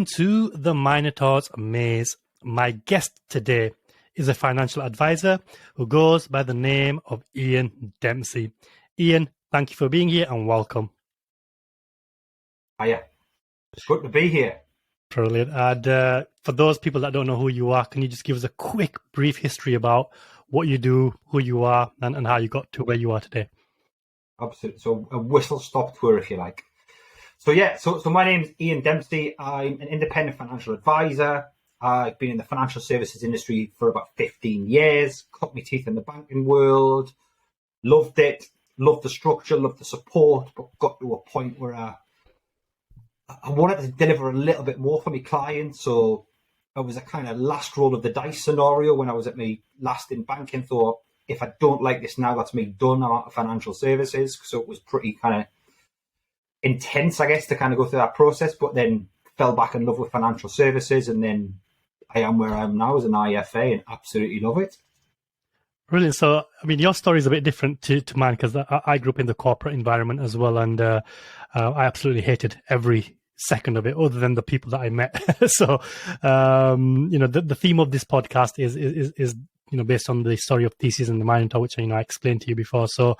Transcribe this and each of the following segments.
To the Minotaur's Maze. My guest today is a financial advisor who goes by the name of Ian Dempsey. Ian, thank you for being here and welcome. Hiya. It's good to be here. Brilliant. And for those people that don't know who you are, can you just give us a quick, brief history about what you do, who you are, and how you got to where you are today? Absolutely. So a whistle-stop tour, if you like. So my name's Ian Dempsey. I'm an independent financial advisor. I've been in the financial services industry for about 15 years, cut my teeth in the banking world, loved it, loved the structure, loved the support, but got to a point where I wanted to deliver a little bit more for my clients. So I was a kind of last roll of the dice scenario when I was at my last in banking. Thought, if I don't like this now, that's me done. I'm out of financial services. So it was pretty kind of intense, I guess, to kind of go through that process, but then fell back in love with financial services, and then I am where I am now as an IFA and absolutely love it. Brilliant. So, I mean, your story is a bit different to mine because I grew up in the corporate environment as well, and I absolutely hated every second of it, other than the people that I met. So, the theme of this podcast is based on the story of Theseus and the Minotaur, which I explained to you before. So,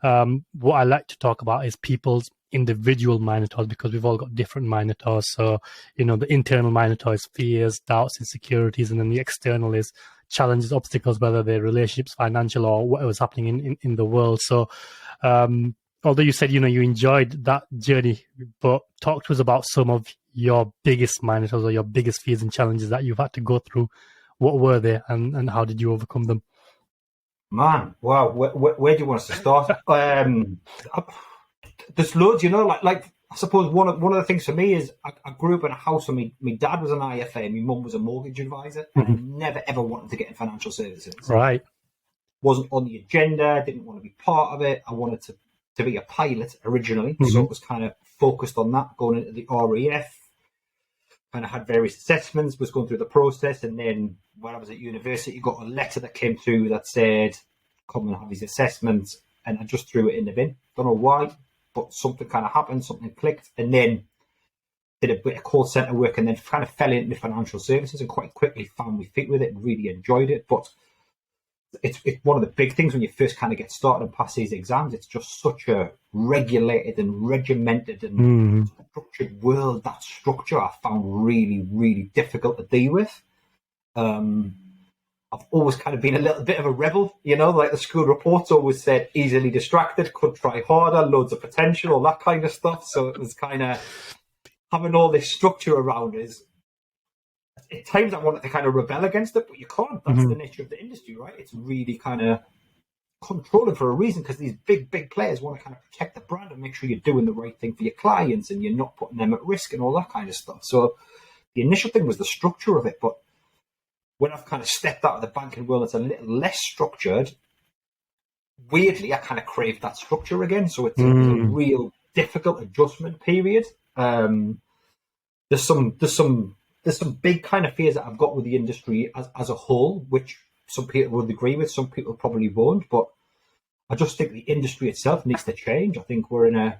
what I like to talk about is people's individual Minotaurs, because we've all got different Minotaurs. So, the internal Minotaur is fears, doubts, insecurities, and then the external is challenges, obstacles, whether they're relationships, financial, or whatever's happening in the world. So, although you said, you enjoyed that journey, but talk to us about some of your biggest Minotaurs or your biggest fears and challenges that you've had to go through. What were they, and how did you overcome them? Man, wow, where do you want us to start? There's loads, like I suppose one of the things for me is I grew up in a house where my dad was an IFA and my mum was a mortgage advisor, and I never ever wanted to get in financial services. Right. Wasn't on the agenda, didn't want to be part of it. I wanted to be a pilot originally, so it was kind of focused on that, going into the RAF. Kind of had various assessments, was going through the process, and then when I was at university, got a letter that came through that said, come and have these assessments, and I just threw it in the bin. Don't know why, but something kind of happened, something clicked, and then did a bit of call centre work, and then kind of fell into financial services and quite quickly found my feet with it and really enjoyed it. But it's one of the big things when you first kind of get started and pass these exams. It's just such a regulated and regimented and structured world. That structure I found really, really difficult to deal with. I've always kind of been a little bit of a rebel, like the school reports always said, easily distracted, could try harder, loads of potential, all that kind of stuff. So it was kind of having all this structure around us. At times I wanted to kind of rebel against it, but you can't. That's the nature of the industry, right? It's really kind of controlling for a reason, because these big players want to kind of protect the brand and make sure you're doing the right thing for your clients and you're not putting them at risk and all that kind of stuff. So the initial thing was the structure of it, but when I've kind of stepped out of the banking world, it's a little less structured. Weirdly, I kind of crave that structure again. So it's a real difficult adjustment period. There's some big kind of fears that I've got with the industry as a whole, which some people would agree with, some people probably won't. But I just think the industry itself needs to change. I think we're in an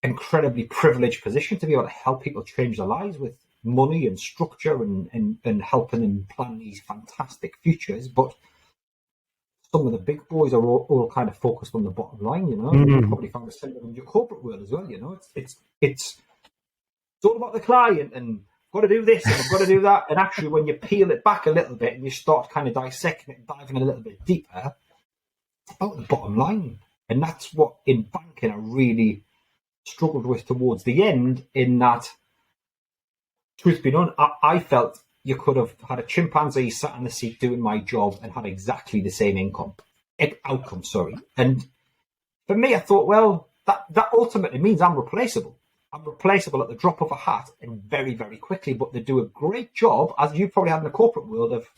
incredibly privileged position to be able to help people change their lives with money and structure and helping them plan these fantastic futures. But some of the big boys are all kind of focused on the bottom line, You probably found the same in your corporate world as well, It's all about the client and got to do this and I've got to do that. And actually, when you peel it back a little bit and you start kind of dissecting it and diving a little bit deeper, it's about the bottom line. And that's what in banking I really struggled with towards the end, in that, truth be known, I felt you could have had a chimpanzee sat in the seat doing my job and had exactly the same outcome. And for me, I thought, well, that ultimately means I'm replaceable. I'm replaceable at the drop of a hat and very, very quickly. But they do a great job, as you probably have in the corporate world, of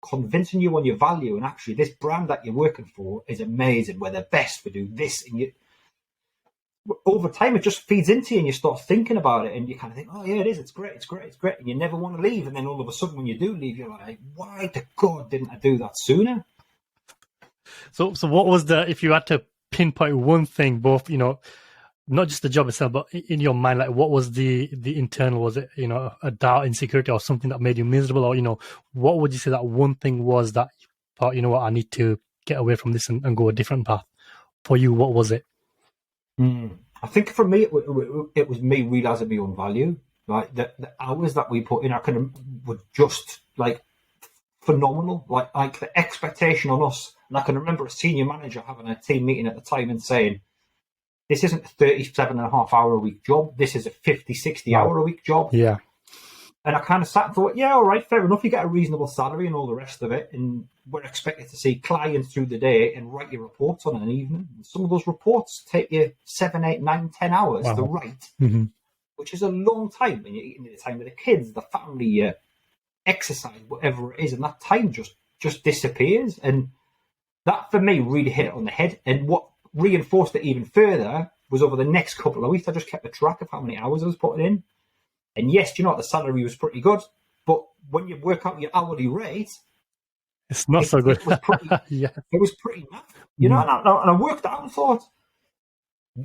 convincing you on your value. And actually, this brand that you're working for is amazing. We're the best. We do this. And over time, it just feeds into you and you start thinking about it. And you kind of think, oh, yeah, it is. It's great. It's great. It's great. And you never want to leave. And then all of a sudden, when you do leave, you're like, why the God didn't I do that sooner? So what was if you had to pinpoint one thing, both, not just the job itself, but in your mind, like what was the internal? Was it, you know, a doubt, insecurity, or something that made you miserable, or, you know, what would you say that one thing was that you thought, you know what, I need to get away from this and go a different path? For you, what was it? I think for me, it was me realizing my own value. Like the hours that we put in, were just like phenomenal. Like the expectation on us. And I can remember a senior manager having a team meeting at the time and saying, this isn't a 37 and a half hour a week job. This is a 50, 60 hour a week job. Yeah. And I kind of sat and thought, yeah, all right, fair enough. You get a reasonable salary and all the rest of it. And we're expected to see clients through the day and write your reports on an evening. And some of those reports take you 7, 8, 9, 10 hours to write, which is a long time. And you're eating the time with the kids, the family, exercise, whatever it is. And that time just disappears. And that, for me, really hit it on the head. And what reinforced it even further was over the next couple of weeks, I just kept a track of how many hours I was putting in. And yes, you know what, the salary was pretty good, but when you work out your hourly rate, it's not so good. It was pretty, it was pretty naff, you know. And I worked out and thought,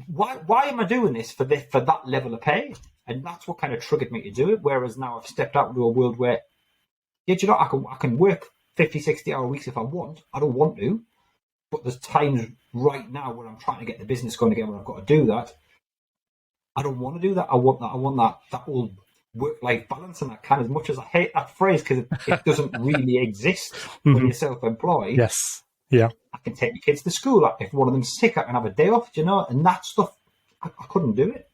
why am I doing this for that level of pay? And that's what kind of triggered me to do it. Whereas now I've stepped out into a world where, yeah, you know, I can work 50, 60 hour weeks if I want. I don't want to, but there's times right now where I'm trying to get the business going again where I've got to do that. I don't want to do that. I want that whole work-life balance, and that kind of, as much as I hate that phrase because it doesn't really exist when you're self-employed. Yes. Yeah. I can take my kids to school. If one of them's sick, I can have a day off, you know, and that stuff, I couldn't do it.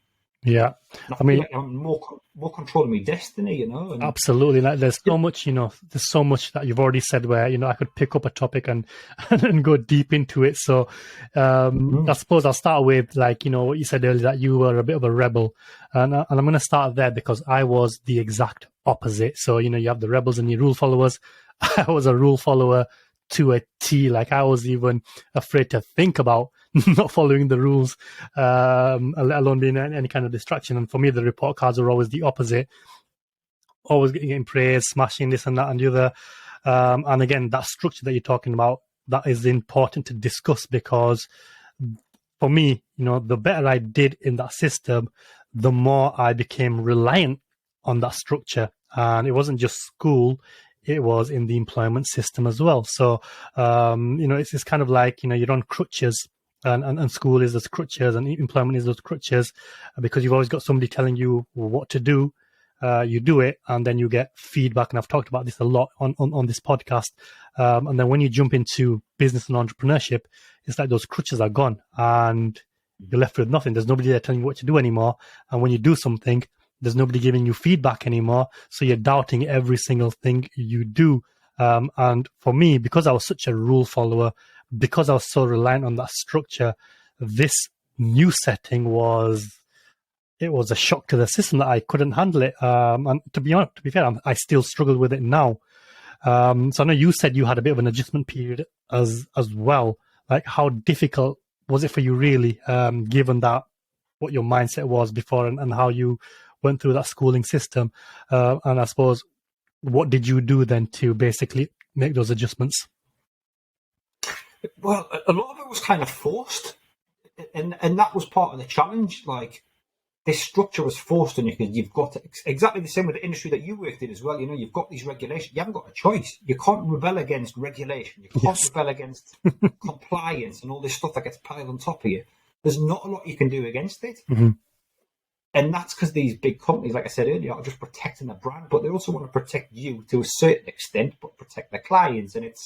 Yeah. I mean, like I'm more control of my destiny, you know. And absolutely. Like there's so much, you know, there's so much that you've already said where, you know, I could pick up a topic and go deep into it. So I suppose I'll start with, like, you know, what you said earlier, that you were a bit of a rebel. And I'm going to start there because I was the exact opposite. So, you know, you have the rebels and your rule followers. I was a rule follower to a T. Like I was even afraid to think about not following the rules, let alone being any kind of distraction. And for me, the report cards are always the opposite. Always getting praised, smashing this and that and the other. And again, that structure that you're talking about, that is important to discuss, because for me, you know, the better I did in that system, the more I became reliant on that structure. And it wasn't just school, it was in the employment system as well. So, you know, it's kind of like, you know, you're on crutches. And school is those crutches, and employment is those crutches, because you've always got somebody telling you what to do. You do it, and then you get feedback. And I've talked about this a lot on this podcast. And then when you jump into business and entrepreneurship, it's like those crutches are gone, and you're left with nothing. There's nobody there telling you what to do anymore. And when you do something, there's nobody giving you feedback anymore. So you're doubting every single thing you do. And for me, because I was such a rule follower, because I was so reliant on that structure, this new setting was a shock to the system that I couldn't handle it. And to be fair, I still struggle with it now. So I know you said you had a bit of an adjustment period as well. Like, how difficult was it for you, really, given that what your mindset was before and how you went through that schooling system? And I suppose, what did you do then to basically make those adjustments? Well, a lot of it was kind of forced, and that was part of the challenge. Like, this structure was forced on you because you've got exactly the same with the industry that you worked in as well. You know, you've got these regulations. You haven't got a choice. You can't rebel against regulation. You can't rebel against compliance and all this stuff that gets piled on top of you. There's not a lot you can do against it. And that's because these big companies, like I said earlier, are just protecting the brand, but they also want to protect you to a certain extent, but protect their clients. And it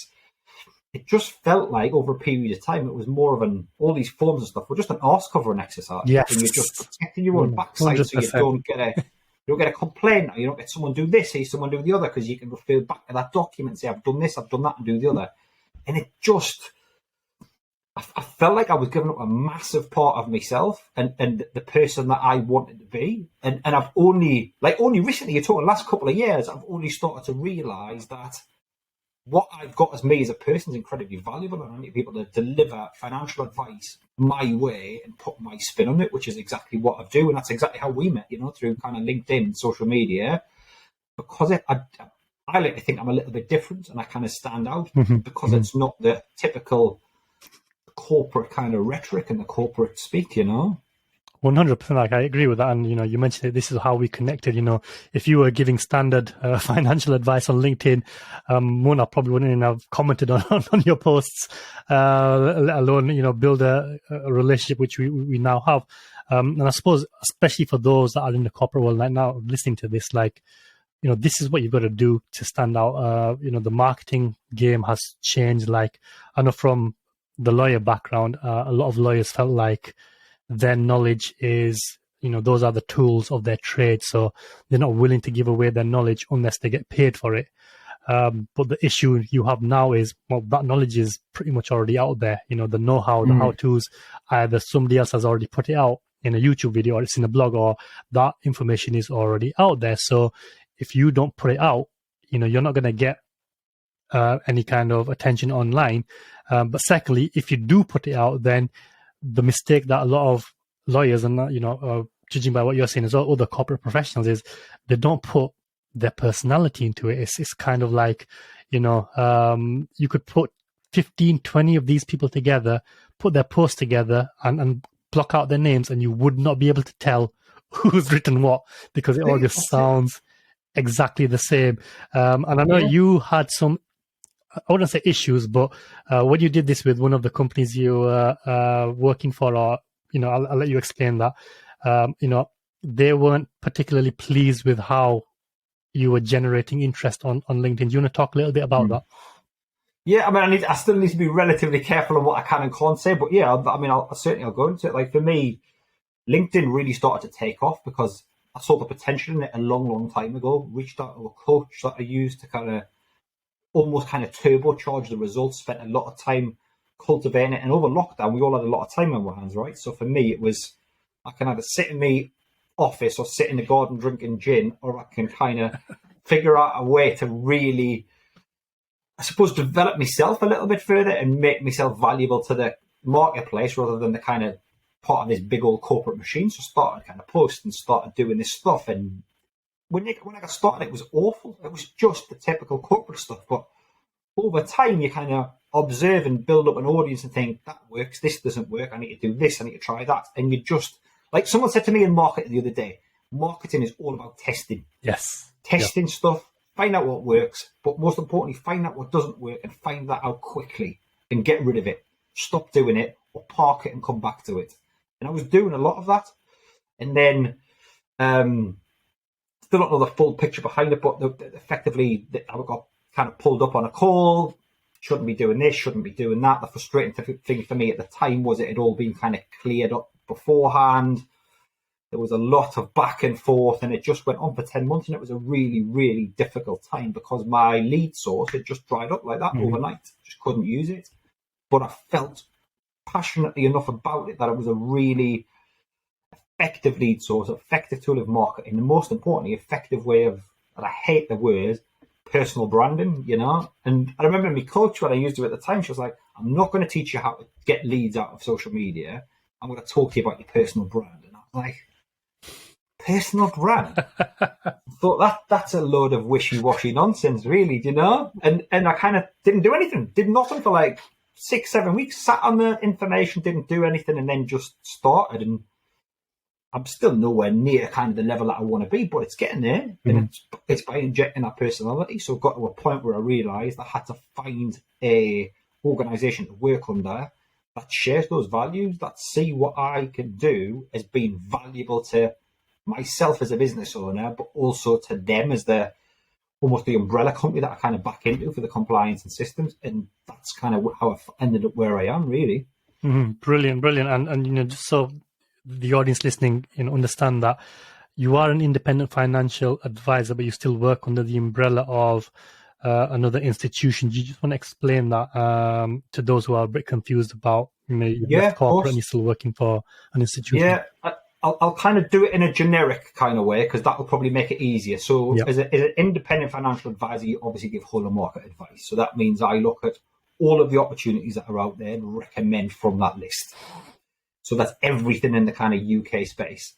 just felt like over a period of time, it was more of all these forms and stuff were just an arse covering exercise. Yes. And you're just protecting your own backside 100%. So you don't get a complaint now. You don't get someone do this, say someone do the other, because you can refer back to that document and say, I've done this, I've done that, and do the other. And it just, I felt like I was giving up a massive part of myself and the person that I wanted to be. And I've only recently, you're talking the last couple of years, I've only started to realise that what I've got as me as a person is incredibly valuable, and I need people to deliver financial advice my way and put my spin on it, which is exactly what I do. And that's exactly how we met, you know, through kind of LinkedIn and social media. Because I like to think I'm a little bit different and I kind of stand out because it's not the typical corporate kind of rhetoric and the corporate speak, you know. 100%. Like I agree with that, and you mentioned it. This is how we connected. If you were giving standard financial advice on LinkedIn, Mona probably wouldn't even have commented on your posts, let alone build a relationship which we now have. And I suppose, especially for those that are in the corporate world right now, listening to this, like this is what you've got to do to stand out. The marketing game has changed. Like I know from the lawyer background, a lot of lawyers felt like their knowledge is, those are the tools of their trade. So they're not willing to give away their knowledge unless they get paid for it. But the issue you have now is, well, that knowledge is pretty much already out there. The know-how, the how-tos, either somebody else has already put it out in a YouTube video or it's in a blog, or that information is already out there. So if you don't put it out, you're not going to get any kind of attention online. But secondly, if you do put it out, then the mistake that a lot of lawyers and judging by what you're saying as well, other corporate professionals, is they don't put their personality into it. It's kind of like you could put 15, 20 of these people together, put their posts together, and block out their names, and you would not be able to tell who's written what, because it all just sounds exactly the same. And I know you had some, I wouldn't say issues, but when you did this with one of the companies you were working for, or I'll let you explain that. They weren't particularly pleased with how you were generating interest on LinkedIn. Do you want to talk a little bit about that? Yeah, I mean, I still need to be relatively careful on what I can and can't say, but yeah, I'll certainly go into it. Like for me, LinkedIn really started to take off because I saw the potential in it a long, long time ago. Reached out to a coach that I used to kind of turbocharge the results. Spent a lot of time cultivating it, and over lockdown, we all had a lot of time on our hands, right? So for me, it was I can either sit in the office or sit in the garden drinking gin, or I can kind of figure out a way to really, I suppose, develop myself a little bit further and make myself valuable to the marketplace rather than the kind of part of this big old corporate machine. So I started kind of posting, started doing this stuff. And when I got started, it was awful. It was just the typical corporate stuff. But over time, you kind of observe and build up an audience and think, that works, this doesn't work, I need to do this, I need to try that. And you just, like someone said to me in marketing the other day, marketing is all about testing. Yes. Testing stuff, find out what works, but most importantly, find out what doesn't work and find that out quickly and get rid of it. Stop doing it or park it and come back to it. And I was doing a lot of that. And then still don't know the full picture behind it, but effectively I got kind of pulled up on a call. Shouldn't be doing this, shouldn't be doing that. The frustrating thing for me at the time was it had all been kind of cleared up beforehand. There was a lot of back and forth, and it just went on for 10 months, and it was a really, really difficult time because my lead source had just dried up like that overnight. Just couldn't use it. But I felt passionately enough about it that it was a really effective lead source, effective tool of marketing, and most importantly, effective way of, and I hate the word, personal branding, And I remember my coach, when I used it at the time, she was like, I'm not going to teach you how to get leads out of social media. I'm going to talk to you about your personal brand. And I was like, personal brand? I thought that's a load of wishy-washy nonsense, really, And I kind of didn't do anything, did nothing for like 6-7 weeks, sat on the information, didn't do anything, and then just started. And I'm still nowhere near kind of the level that I want to be, but it's getting there. And it's by injecting that personality. So I got to a point where I realised I had to find a organisation to work under that shares those values, that see what I can do as being valuable to myself as a business owner, but also to them as almost the umbrella company that I kind of back into for the compliance and systems. And that's kind of how I ended up where I am, really. Brilliant. And just so the audience listening, understand that you are an independent financial advisor, but you still work under the umbrella of another institution. Do you just want to explain that to those who are a bit confused about, you left corporate and you're still working for an institution? Yeah, I'll kind of do it in a generic kind of way because that will probably make it easier. So as an independent financial advisor, you obviously give whole of market advice. So that means I look at all of the opportunities that are out there and recommend from that list. So that's everything in the kind of UK space.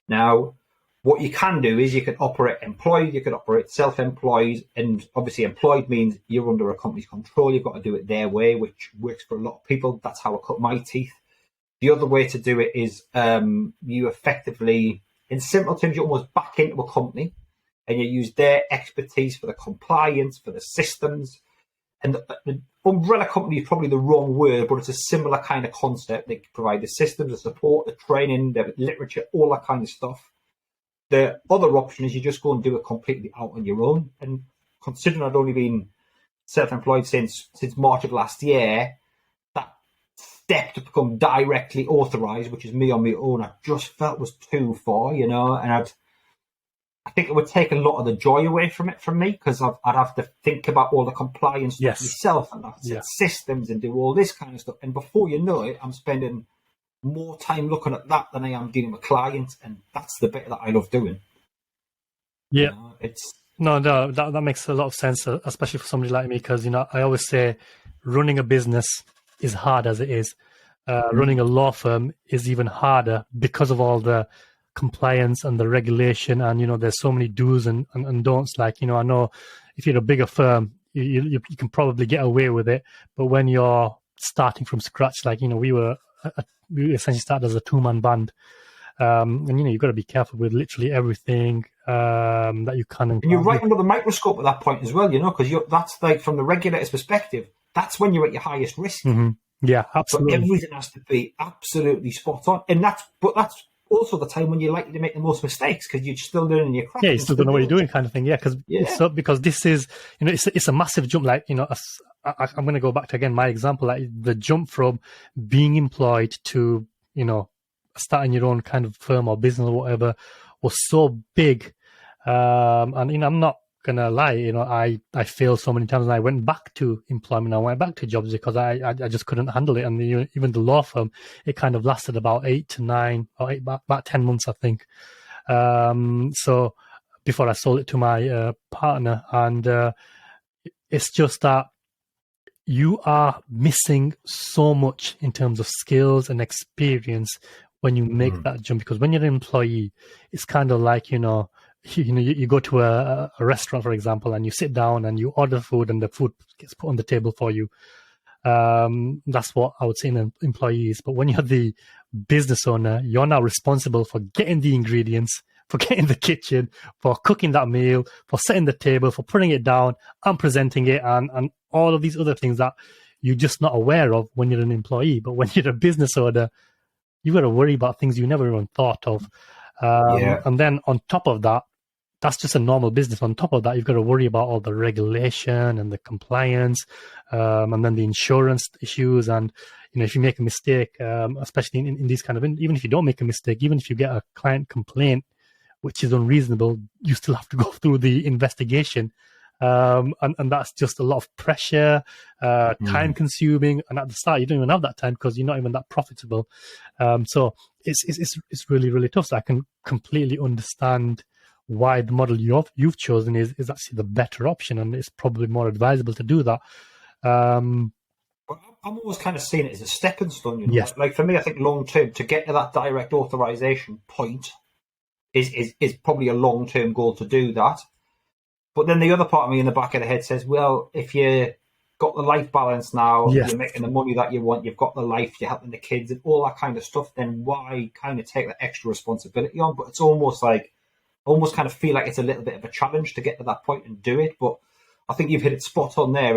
Now, what you can do is you can operate employed, you can operate self-employed, and obviously employed means you're under a company's control. You've got to do it their way, which works for a lot of people. That's how I cut my teeth. The other way to do it is you effectively, in simple terms, you almost back into a company and you use their expertise for the compliance, for the systems. And the umbrella company is probably the wrong word, but it's a similar kind of concept. They provide the systems, the support, the training, the literature, all that kind of stuff. The other option is you just go and do it completely out on your own. And considering I'd only been self-employed since March of last year, that step to become directly authorised, which is me on my own, I just felt was too far, you know, and I think it would take a lot of the joy away from me because I'd have to think about all the compliance stuff myself and I'd set systems and do all this kind of stuff. And before you know it, I'm spending more time looking at that than I am dealing with clients, and that's the bit that I love doing. Yeah, you know, it's no, that makes a lot of sense, especially for somebody like me, because I always say running a business is hard as it is. Running a law firm is even harder because of all the compliance and the regulation, and there's so many do's and don'ts. Like I know if you're a bigger firm, you can probably get away with it, but when you're starting from scratch, like we essentially started as a 2-man band, and you've got to be careful with literally everything that you can. And you're right under the microscope at that point as well, because that's like from the regulator's perspective, that's when you're at your highest risk. Mm-hmm. Yeah, absolutely. So everything has to be absolutely spot on, and that's also the time when you're likely to make the most mistakes because you're still learning your craft. Yeah, you still don't know what you're doing, kind of thing. Yeah, because this is, it's a massive jump. Like, I'm going to go back to again my example, like the jump from being employed to starting your own kind of firm or business or whatever was so big. And I'm not gonna lie, I failed so many times, and I went back to employment. I went back to jobs because I just couldn't handle it. And even the law firm, it kind of lasted about 8 to 9 or about 10 months, I think. So before I sold it to my partner, and it's just that you are missing so much in terms of skills and experience when you make that jump. Because when you're an employee, it's kind of like you go to a restaurant, for example, and you sit down and you order food and the food gets put on the table for you. That's what I would say in employees. But when you're the business owner, you're now responsible for getting the ingredients, for getting the kitchen, for cooking that meal, for setting the table, for putting it down and presenting it, and all of these other things that you're just not aware of when you're an employee. But when you're a business owner, you've got to worry about things you never even thought of. And then on top of that, that's just a normal business. On top of that, you've got to worry about all the regulation and the compliance, and then the insurance issues. And, if you make a mistake, especially in these kind of, even if you don't make a mistake, even if you get a client complaint, which is unreasonable, you still have to go through the investigation. And that's just a lot of pressure, time consuming. And at the start, you don't even have that time because you're not even that profitable. So it's really, really tough. So I can completely understand why the model you've chosen is actually the better option, and it's probably more advisable to do that. I'm always kind of seeing it as a stepping stone. Yes. Like for me, I think long term to get to that direct authorization point is probably a long term goal to do that. But then the other part of me in the back of the head says, well, if you got the life balance now, you're making the money that you want, you've got the life, you're helping the kids and all that kind of stuff, then why kind of take that extra responsibility on? But it's almost kind of feel like it's a little bit of a challenge to get to that point and do it. But I think you've hit it spot on there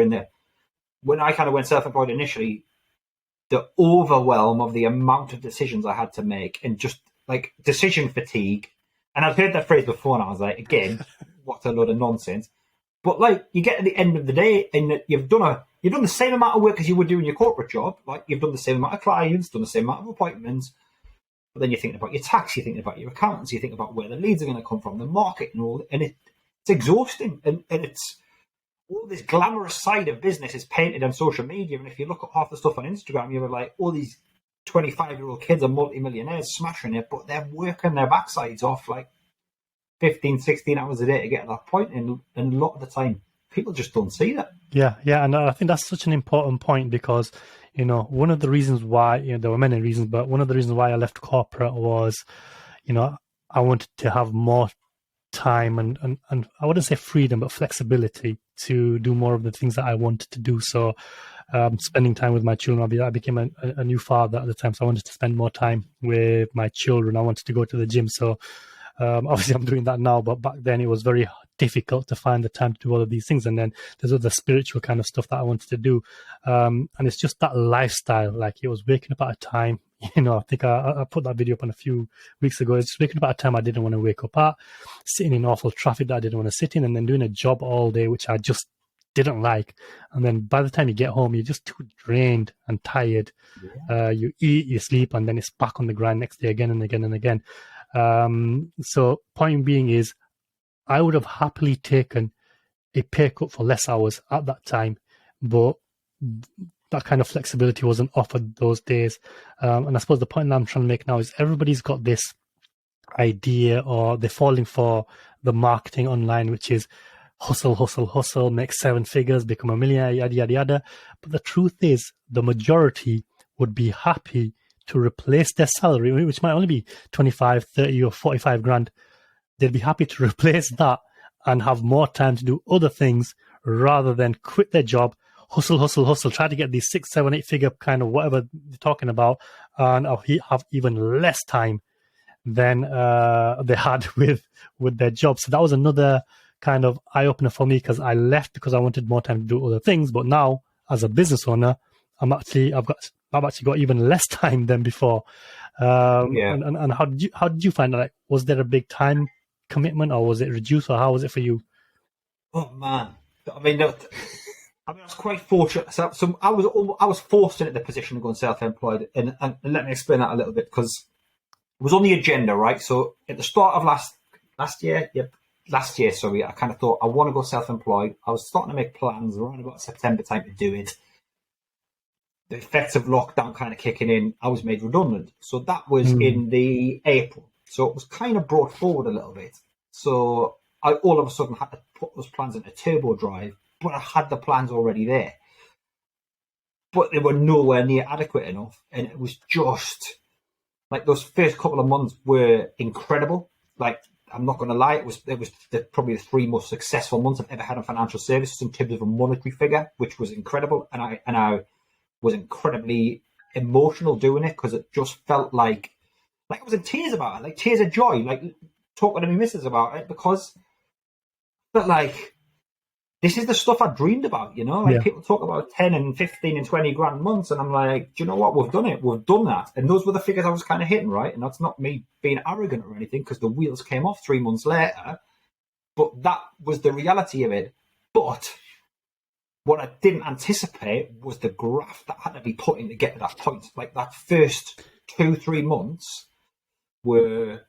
when I kind of went self-employed initially, the overwhelm of the amount of decisions I had to make and just like decision fatigue. And I've heard that phrase before and I was like, again, what a load of nonsense. But like you get to the end of the day and you've done the same amount of work as you would do in your corporate job. Like you've done the same amount of clients, done the same amount of appointments. But then you're thinking about your tax, you're thinking about your accountants, you think about where the leads are going to come from, the market and all, and it's exhausting. And it's all this glamorous side of business is painted on social media. And if you look at half the stuff on Instagram, you're like, all these 25-year-old kids are multi-millionaires smashing it, but they're working their backsides off like 15, 16 hours a day to get to that point. And a lot of the time, people just don't see that. Yeah. And I think that's such an important point because, one of the reasons why, there were many reasons, but one of the reasons why I left corporate was, I wanted to have more time and I wouldn't say freedom, but flexibility to do more of the things that I wanted to do. So spending time with my children. I became a new father at the time, so I wanted to spend more time with my children. I wanted to go to the gym. So obviously I'm doing that now, but back then it was very difficult to find the time to do all of these things. And then there's other spiritual kind of stuff that I wanted to do. And it's just that lifestyle. Like, it was waking up at a time, I think I put that video up on a few weeks ago. It's just waking up at a time I didn't want to wake up at, sitting in awful traffic that I didn't want to sit in, and then doing a job all day, which I just didn't like. And then by the time you get home, you're just too drained and tired. Yeah. You eat, you sleep, and then it's back on the grind next day again and again and again. So point being is, I would have happily taken a pay cut for less hours at that time, but that kind of flexibility wasn't offered those days. And I suppose the point that I'm trying to make now is, everybody's got this idea, or they're falling for the marketing online, which is hustle, hustle, hustle, make 7 figures, become a millionaire, yada, yada, yada. But the truth is, the majority would be happy to replace their salary, which might only be 25, 30 or 45 grand. They'd be happy to replace that and have more time to do other things, rather than quit their job, hustle, hustle, hustle, try to get these 6, 7, 8 figure kind of whatever you're talking about, and have even less time than they had with their job. So that was another kind of eye-opener for me, because I left because I wanted more time to do other things. But now, as a business owner, I've actually got even less time than before. And how did you find that? Like, was there a big time commitment, or was it reduced, or how was it for you? Oh man, I mean, I was quite fortunate. So I was forced into the position of going self-employed, and let me explain that a little bit, because it was on the agenda, right? So at the start of last year, sorry, I kind of thought, I want to go self-employed. I was starting to make plans around about September time to do it. The effects of lockdown kind of kicking in, I was made redundant. So that was in the April. So it was kind of brought forward a little bit. So I all of a sudden had to put those plans into turbo drive, but I had the plans already there. But they were nowhere near adequate enough. And it was just, like, those first couple of months were incredible. Like, I'm not going to lie, it was probably the 3 most successful months I've ever had in financial services in terms of a monetary figure, which was incredible. And I was incredibly emotional doing it, because it just felt like I was in tears about it, like tears of joy, like talking to my missus about it, because I felt like this is the stuff I dreamed about, People talk about 10 and 15 and 20 grand months, and I'm like, do you know what? We've done it. We've done that. And those were the figures I was kind of hitting, right? And that's not me being arrogant or anything, because the wheels came off 3 months later, but that was the reality of it. But what I didn't anticipate was the graft that had to be put in to get to that point. Like, that first 2-3 months were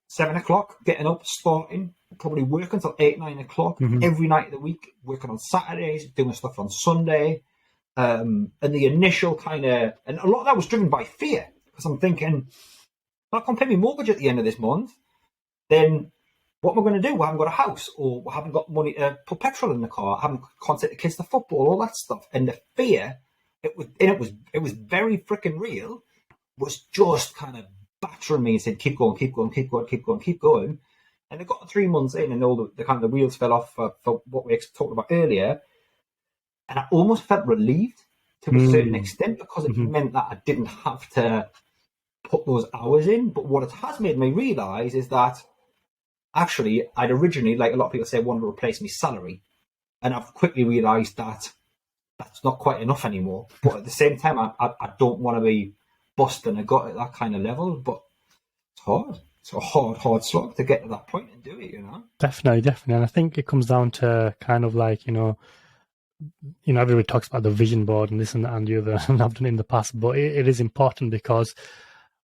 7 o'clock, getting up, starting, probably working until 8-9 o'clock every night of the week, working on Saturdays, doing stuff on Sunday. And the initial kind of, and a lot of that was driven by fear, because I'm thinking, if I can't pay my mortgage at the end of this month, then what am I going to do? I haven't got a house, or I haven't got money to put petrol in the car, I haven't can't take the kids to football, all that stuff. And the fear, it was very freaking real, was just kind of battering me and said, keep going, keep going, keep going, keep going, keep going. And it got 3 months in, and all the kind of the wheels fell off for what we talked about earlier. And I almost felt relieved to a certain extent, because it meant that I didn't have to put those hours in. But what it has made me realise is that actually I'd originally, like a lot of people say, wanted to replace my salary. And I've quickly realised that that's not quite enough anymore. But at the same time, I don't want to be busting a gut at that kind of level. But it's hard. It's a hard slog to get to that point and do it, Definitely. And I think it comes down to kind of like, everybody talks about the vision board and this and that and the other, and I've done it in the past, but it is important, because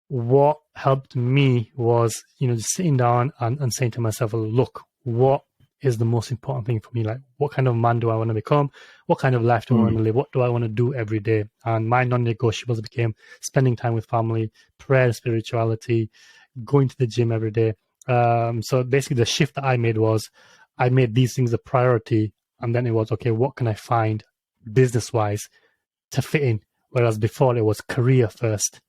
what helped me was, just sitting down and saying to myself, well, look, what is the most important thing for me? Like, what kind of man do I want to become? What kind of life do I want to live? What do I want to do every day? And my non-negotiables became spending time with family, prayer, spirituality, going to the gym every day. So basically the shift that I made was, I made these things a priority, and then it was, okay, what can I find business-wise to fit in? Whereas before it was career first,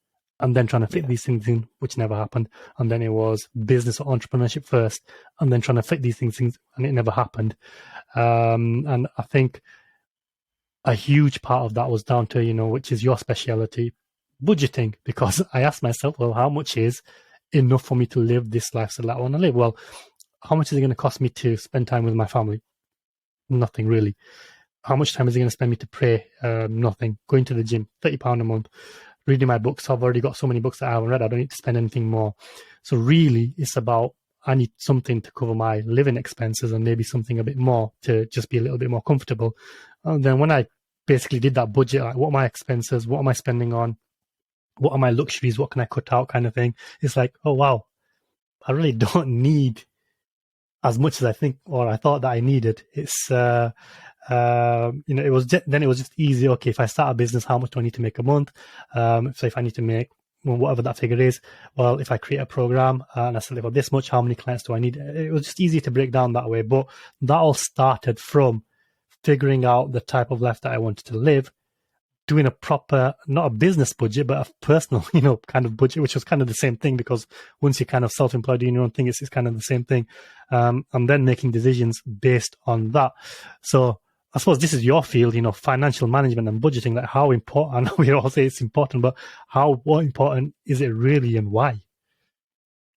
and then trying to fit these things in, which never happened. And then it was business or entrepreneurship first, and then trying to fit these things in, and it never happened. And I think a huge part of that was down to, which is your speciality, budgeting, because I asked myself, well, how much is enough for me to live this lifestyle that I want to live? Well, how much is it going to cost me to spend time with my family? Nothing really. How much time is it going to spend me to pray? Nothing. Going to the gym, £30 a month. Reading my books. I've already got so many books that I haven't read. I don't need to spend anything more. So really, it's about, I need something to cover my living expenses and maybe something a bit more to just be a little bit more comfortable. And then when I basically did that budget, like what are my expenses? What am I spending on? What are my luxuries? What can I cut out kind of thing? It's like, oh, wow, I really don't need as much as I think or I thought that I needed. It's, it was just easy. Okay, if I start a business, how much do I need to make a month? So if I need to make whatever that figure is, well, if I create a program and I select for this much, how many clients do I need? It was just easy to break down that way. But that all started from figuring out the type of life that I wanted to live, doing a proper, not a business budget, but a personal, kind of budget, which was kind of the same thing, because once you're kind of self-employed doing your own thing, it's kind of the same thing. And then making decisions based on that. So I suppose this is your field, financial management and budgeting, like how important, I know we all say it's important, but what important is it really and why?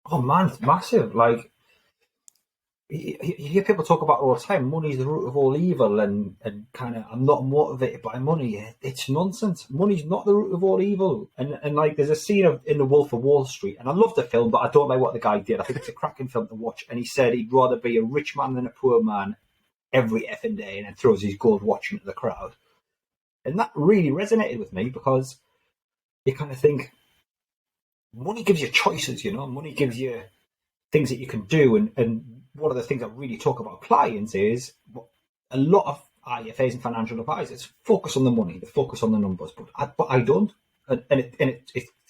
Oh man, it's massive. Like, you hear people talk about all the time, money's the root of all evil, and kind of, I'm not motivated by money. It's nonsense. Money's not the root of all evil. And like, there's a scene in The Wolf of Wall Street, and I love the film, but I don't like what the guy did. I think it's a cracking film to watch. And he said he'd rather be a rich man than a poor man every effing day, and then throws his gold watch into the crowd. And that really resonated with me, because you kind of think, money gives you choices, money gives you things that you can do. And one of the things I really talk about clients is a lot of IFAs and financial advisors focus on the money, they focus on the numbers, but I don't. And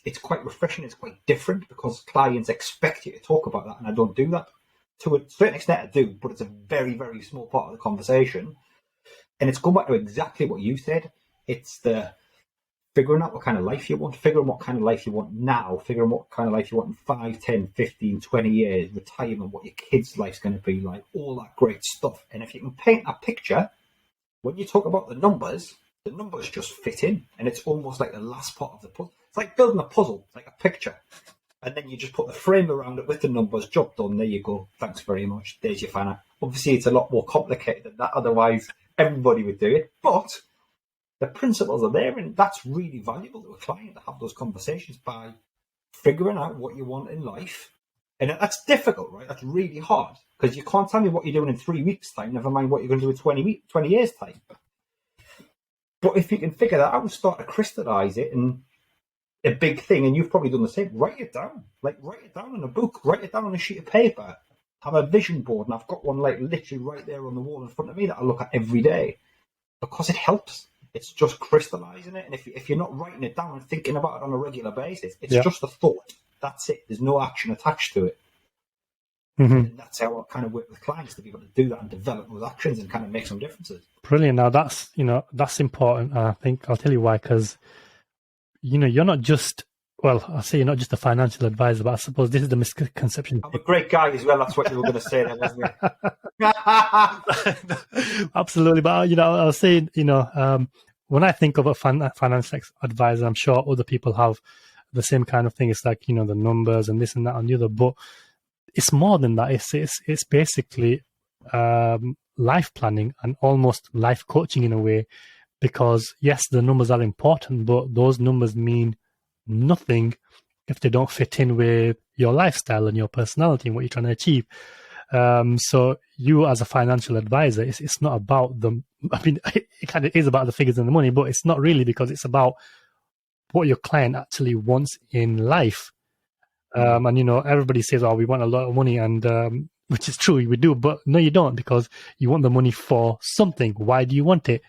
it's quite refreshing, it's quite different, because clients expect you to talk about that, and I don't do that. To a certain extent I do, but it's a very, very small part of the conversation. And it's going back to exactly what you said. It's the figuring out what kind of life you want, figuring what kind of life you want now, figuring what kind of life you want in 5, 10, 15, 20 years, retirement, what your kids' life's going to be like, all that great stuff. And if you can paint that picture, when you talk about the numbers just fit in. And it's almost like the last part of the puzzle. It's like building a puzzle, like a picture. And then you just put the frame around it with the numbers, job done, there you go. Thanks very much. There's your finance. Obviously, it's a lot more complicated than that. Otherwise, everybody would do it. But the principles are there, and that's really valuable to a client, to have those conversations by figuring out what you want in life. And that's difficult, right? That's really hard, because you can't tell me what you're doing in 3 weeks' time, never mind what you're going to do in 20 years' time. But if you can figure that out and start to crystallize it in a big thing, and you've probably done the same, write it down. Like, write it down in a book, write it down on a sheet of paper. Have a vision board, and I've got one like literally right there on the wall in front of me that I look at every day, because it helps. It's just crystallizing it. And if you're not writing it down and thinking about it on a regular basis, it's just a thought. That's it. There's no action attached to it. Mm-hmm. And that's how I kind of work with clients, to be able to do that and develop those actions and kind of make some differences. Brilliant. Now that's important. I think I'll tell you why, because, you're not just, well, I'll say you're not just a financial advisor, but I suppose this is the misconception. I'm a great guy as well. That's what you were going to say there, wasn't it? Absolutely. But, I was saying, when I think of a financial advisor, I'm sure other people have the same kind of thing. It's like, the numbers and this and that and the other, but it's more than that. It's basically life planning and almost life coaching in a way, because yes, the numbers are important, but those numbers mean nothing if they don't fit in with your lifestyle and your personality and what you're trying to achieve. So you as a financial advisor, it's not about them. I mean, it kind of is about the figures and the money, but it's not really, because it's about what your client actually wants in life. And, everybody says, oh, we want a lot of money, and which is true, we do, but no, you don't, because you want the money for something. Why do you want it?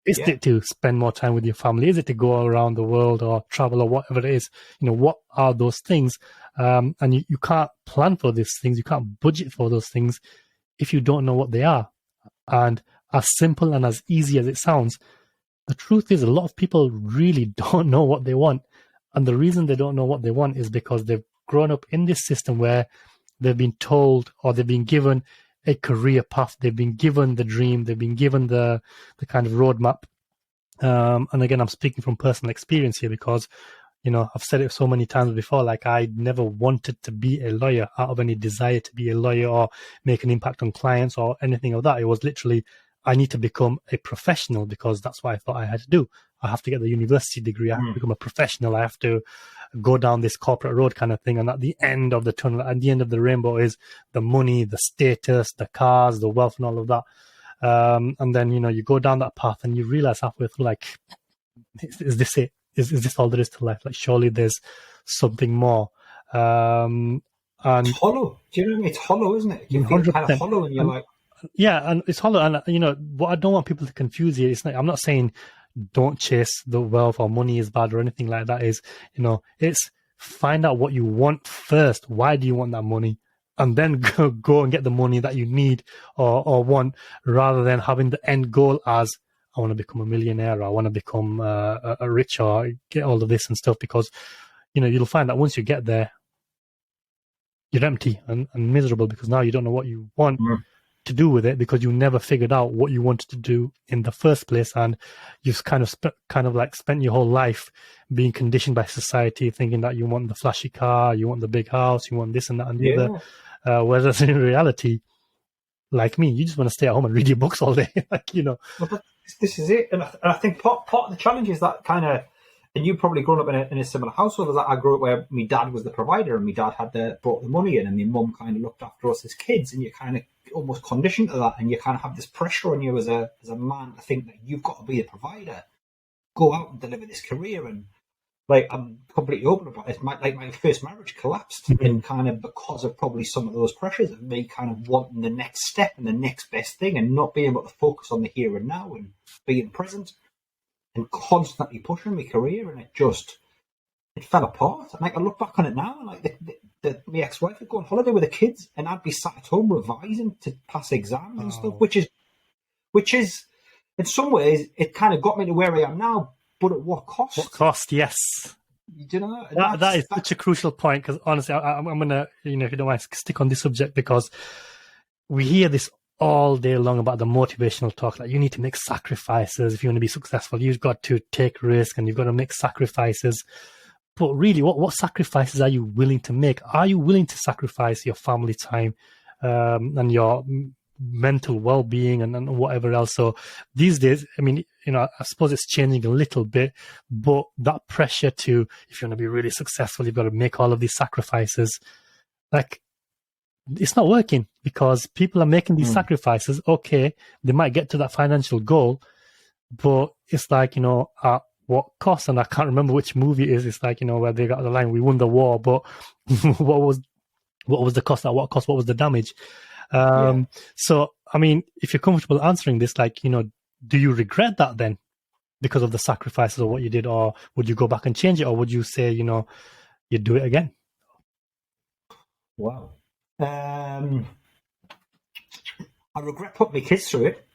Is it to spend more time with your family? Is it to go around the world or travel or whatever it is? What are those things? And you can't plan for these things. You can't budget for those things if you don't know what they are. And as simple and as easy as it sounds, the truth is a lot of people really don't know what they want. And the reason they don't know what they want is because they've grown up in this system where they've been told, or they've been given a career path, they've been given the dream, they've been given the kind of roadmap. And again, I'm speaking from personal experience here because, I've said it so many times before, like I never wanted to be a lawyer out of any desire to be a lawyer or make an impact on clients or anything of that. It was literally, I need to become a professional because that's what I thought I had to do. I have to get the university degree. I have to become a professional. I have to go down this corporate road kind of thing. And at the end of the tunnel, at the end of the rainbow is the money, the status, the cars, the wealth and all of that. And then, you go down that path and you realize halfway through, like, is this it? Is this all there is to life? Like, surely there's something more. And it's hollow. Do you know what I mean? It's hollow, isn't it? You feel kind of hollow, and you're like, yeah, and it's hollow. And what I don't want people to confuse here is, I'm not saying don't chase the wealth or money is bad or anything like that. Is it's find out what you want first. Why do you want that money? And then go and get the money that you need or want, rather than having the end goal as, I want to become a millionaire, or I want to become a rich, or get all of this and stuff. Because, you'll find that once you get there, you're empty and miserable, because now you don't know what you want to do with it, because you never figured out what you wanted to do in the first place. And you've kind of spent your whole life being conditioned by society, thinking that you want the flashy car, you want the big house, you want this and that and the other. Whereas in reality, like me, you just want to stay at home and read your books all day. Well, this is it. And I think part of the challenge is that kind of, and you've probably grown up in a similar household as that. I grew up where my dad was the provider, and my dad brought the money in, and my mum kind of looked after us as kids, and you're kind of almost conditioned to that, and you kind of have this pressure on you as a man to think that you've got to be a provider, go out and deliver this career. And like, I'm completely open about it. My first marriage collapsed, and kind of because of probably some of those pressures of me kind of wanting the next step and the next best thing, and not being able to focus on the here and now and being present, and constantly pushing my career, and it fell apart. And like, I look back on it now, and like my ex-wife would go on holiday with the kids, and I'd be sat at home revising to pass exams and stuff, which is in some ways it kind of got me to where I am now. But at what cost? What cost? Yes. You know, that is such a crucial point, because honestly, I'm going to, if you don't mind, stick on this subject, because we hear this all day long about the motivational talk. Like, you need to make sacrifices if you want to be successful. You've got to take risks and you've got to make sacrifices. But really, what sacrifices are you willing to make? Are you willing to sacrifice your family time and your mental well-being and whatever else? So these days, I mean, I suppose it's changing a little bit, but that pressure to, if you want to be really successful, you've got to make all of these sacrifices. Like, it's not working, because people are making these sacrifices. Okay, they might get to that financial goal, but it's like, at what cost? And I can't remember which movie it is. It's like, where they got the line, we won the war, but what was the cost? At what cost? What was the damage? So, I mean, if you're comfortable answering this, like, do you regret that then because of the sacrifices of what you did, or would you go back and change it, or would you say, you'd do it again? Wow. I regret putting my kids through it.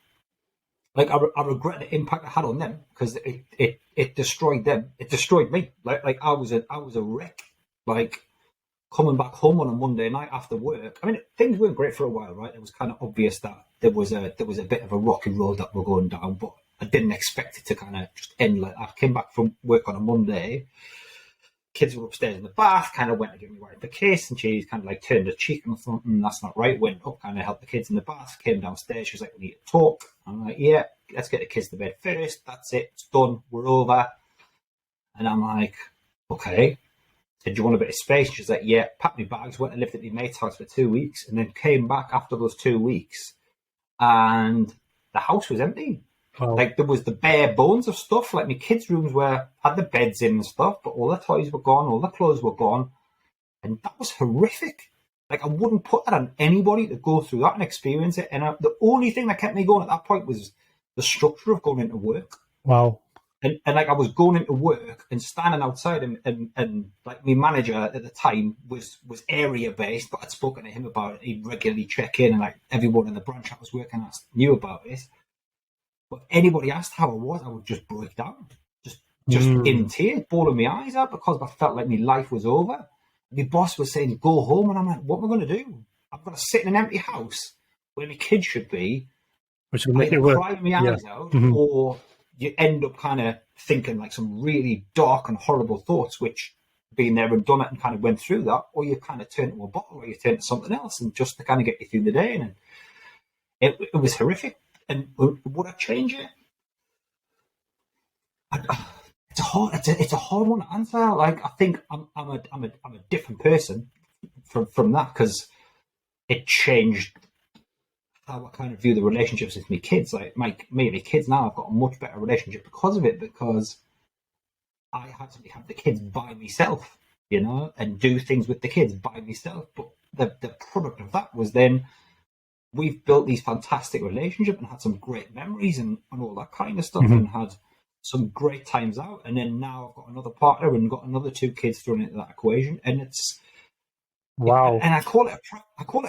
Like, I regret the impact I had on them, because it destroyed them. It destroyed me. Like I was a wreck. Like, coming back home on a Monday night after work. I mean, things weren't great for a while, right? It was kind of obvious that there was a bit of a rocky road that we're going down, but I didn't expect it to kind of just end like that. I came back from work on a Monday. Kids were upstairs in the bath, kind of went to give my wife the kiss, and she kind of like turned her cheek, and I thought, that's not right. Went up, kind of helped the kids in the bath, came downstairs. She was like, we need to talk. I'm like, yeah, let's get the kids to bed first. That's it. It's done. We're over. And I'm like, okay. Said, do you want a bit of space? She's like, yeah. Packed my bags, went and lived at my mate's house for 2 weeks, and then came back after those 2 weeks, and the house was empty. Wow. Like, there was the bare bones of stuff. Like, my kids' rooms had the beds in and stuff, but all the toys were gone, all the clothes were gone, and that was horrific. Like, I wouldn't put that on anybody to go through that and experience it. And the only thing that kept me going at that point was the structure of going into work. Wow. And like, I was going into work and standing outside, and like, my manager at the time was area based, but I'd spoken to him about it. He'd regularly check in, and like, everyone in the branch I was working at knew about it. But if anybody asked how I was, I would just break down. Just just in tears, bawling my eyes out because I felt like my life was over. My boss was saying, go home. And I'm like, what am I going to do? I'm going to sit in an empty house where my kids should be. Which will make it work. Crying my eyes out, or you end up kind of thinking like some really dark and horrible thoughts, which been there and done it and kind of went through that, or you kind of turn to a bottle or you turn to something else and just to kind of get you through the day. And it was horrific. And would I change it? It's a hard one to answer. Like, I think I'm a different person from that, because it changed how I kind of view the relationships with my kids. Like my kids now, I've got a much better relationship because of it, because I had to have the kids by myself, you know, and do things with the kids by myself. But the product of that was then we've built these fantastic relationships and had some great memories and all that kind of stuff, and had some great times out. And then now I've got another partner and got another 2 kids thrown into that equation, and it's wow. And I call it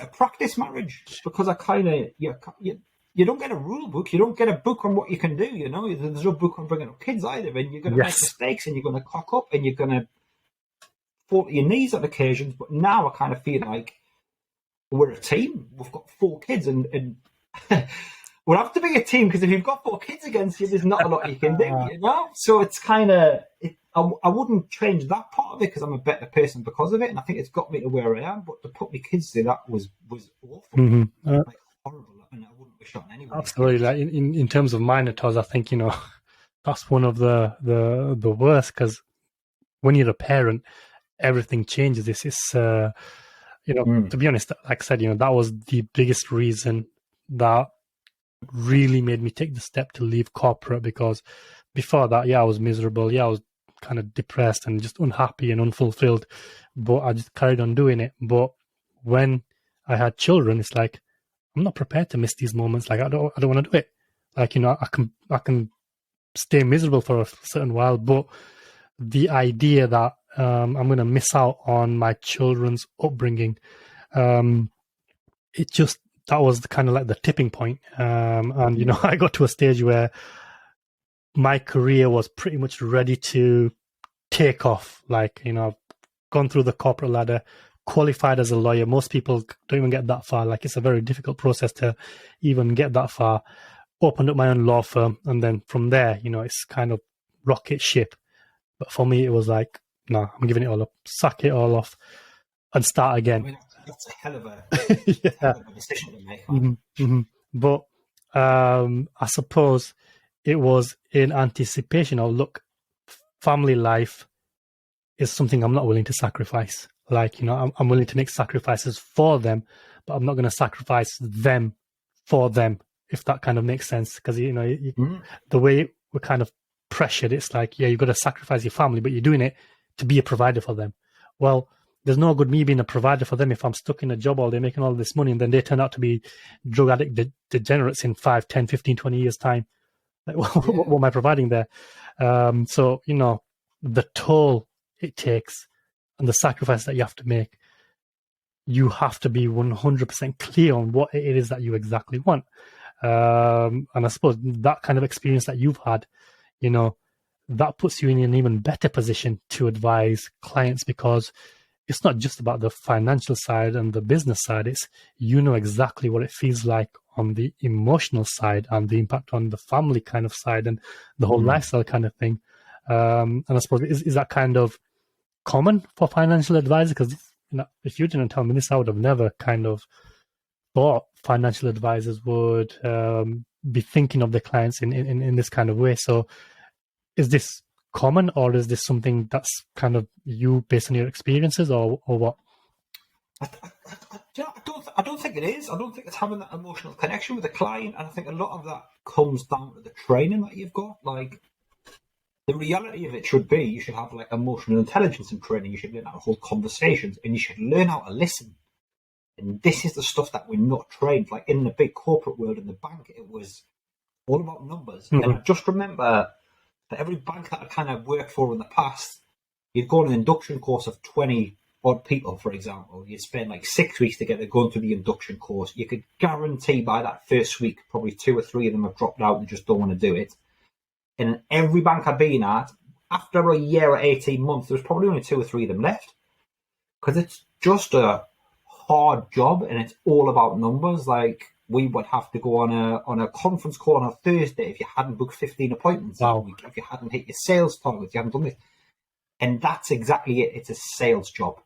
a practice marriage, because I kind of you don't get a rule book, you don't get a book on what you can do. You know, there's no book on bringing up kids either, and you're going to make mistakes, and you're going to cock up, and you're going to fall to your knees on occasions. But now I kind of feel like we're a team. We've got 4 kids, and we'll have to be a team, because if you've got 4 kids against you, there's not a lot you can do, you know? So it's kind of, I wouldn't change that part of it, because I'm a better person because of it, and I think it's got me to where I am. But to put my kids through that was awful, like horrible, and I wouldn't wish on anyone. Absolutely. Like in terms of Minotaurs, I think, you know, that's one of the worst, because when you're a parent, everything changes. This is, you know, to be honest, like I said, you know, that was the biggest reason that really made me take the step to leave corporate, because before that, I was miserable. I was kind of depressed and just unhappy and unfulfilled, but I just carried on doing it. But when I had children, it's like, I'm not prepared to miss these moments. Like, I don't want to do it. Like, you know, I can stay miserable for a certain while, but the idea that I'm going to miss out on my children's upbringing, that was kind of like the tipping point. And, you know, I got to a stage where my career was pretty much ready to take off. Like, you know, I've gone through the corporate ladder, qualified as a lawyer. Most people don't even get that far. Like, it's a very difficult process to even get that far. Opened up my own law firm. And then from there, you know, it's kind of rocket ship. But for me, it was like, no, I'm giving it all up, suck it all off and start again. I mean, that's a hell of a decision to make. But I suppose it was in anticipation of, look, family life is something I'm not willing to sacrifice. Like, you know, I'm willing to make sacrifices for them, but I'm not going to sacrifice them for them, if that kind of makes sense. Because, you know, the way we're kind of pressured, it's like, you've got to sacrifice your family, but you're doing it to be a provider for them. Well, there's no good me being a provider for them if I'm stuck in a job all day making all this money, and then they turn out to be drug addict degenerates in 5, 10, 15, 20 years time. Like, what am I providing there? So, you know, the toll it takes and the sacrifice that you have to make, you have to be 100% clear on what it is that you exactly want. And I suppose that kind of experience that you've had, you know, that puts you in an even better position to advise clients, because it's not just about the financial side and the business side. It's, you know, exactly what it feels like on the emotional side and the impact on the family kind of side and the whole lifestyle kind of thing. And I suppose, is that kind of common for financial advisors? Because, you know, if you didn't tell me this, I would have never kind of thought financial advisors would be thinking of their clients in this kind of way. So is this common, or is this something that's kind of you based on your experiences, or what? I don't think it is. I don't think it's having that emotional connection with the client, and I think a lot of that comes down to the training that you've got. Like, the reality of it should be, you should have like emotional intelligence and training. You should learn how to hold conversations, and you should learn how to listen. And this is the stuff that we're not trained. Like, in the big corporate world, in the bank, it was all about numbers. And I just remember that every bank that I kind of worked for in the past, you'd go on an induction course of 20 odd people, for example. You'd spend like 6 weeks together going through the induction course. You could guarantee by that first week, probably 2 or 3 of them have dropped out and just don't want to do it. And in every bank I've been at, after a year or 18 months, there was probably only 2 or 3 of them left, because it's just a hard job and it's all about numbers. Like, we would have to go on a conference call on a Thursday if you hadn't booked 15 appointments that week, if you hadn't hit your sales targets, you hadn't done this. And that's exactly it. It's a sales job.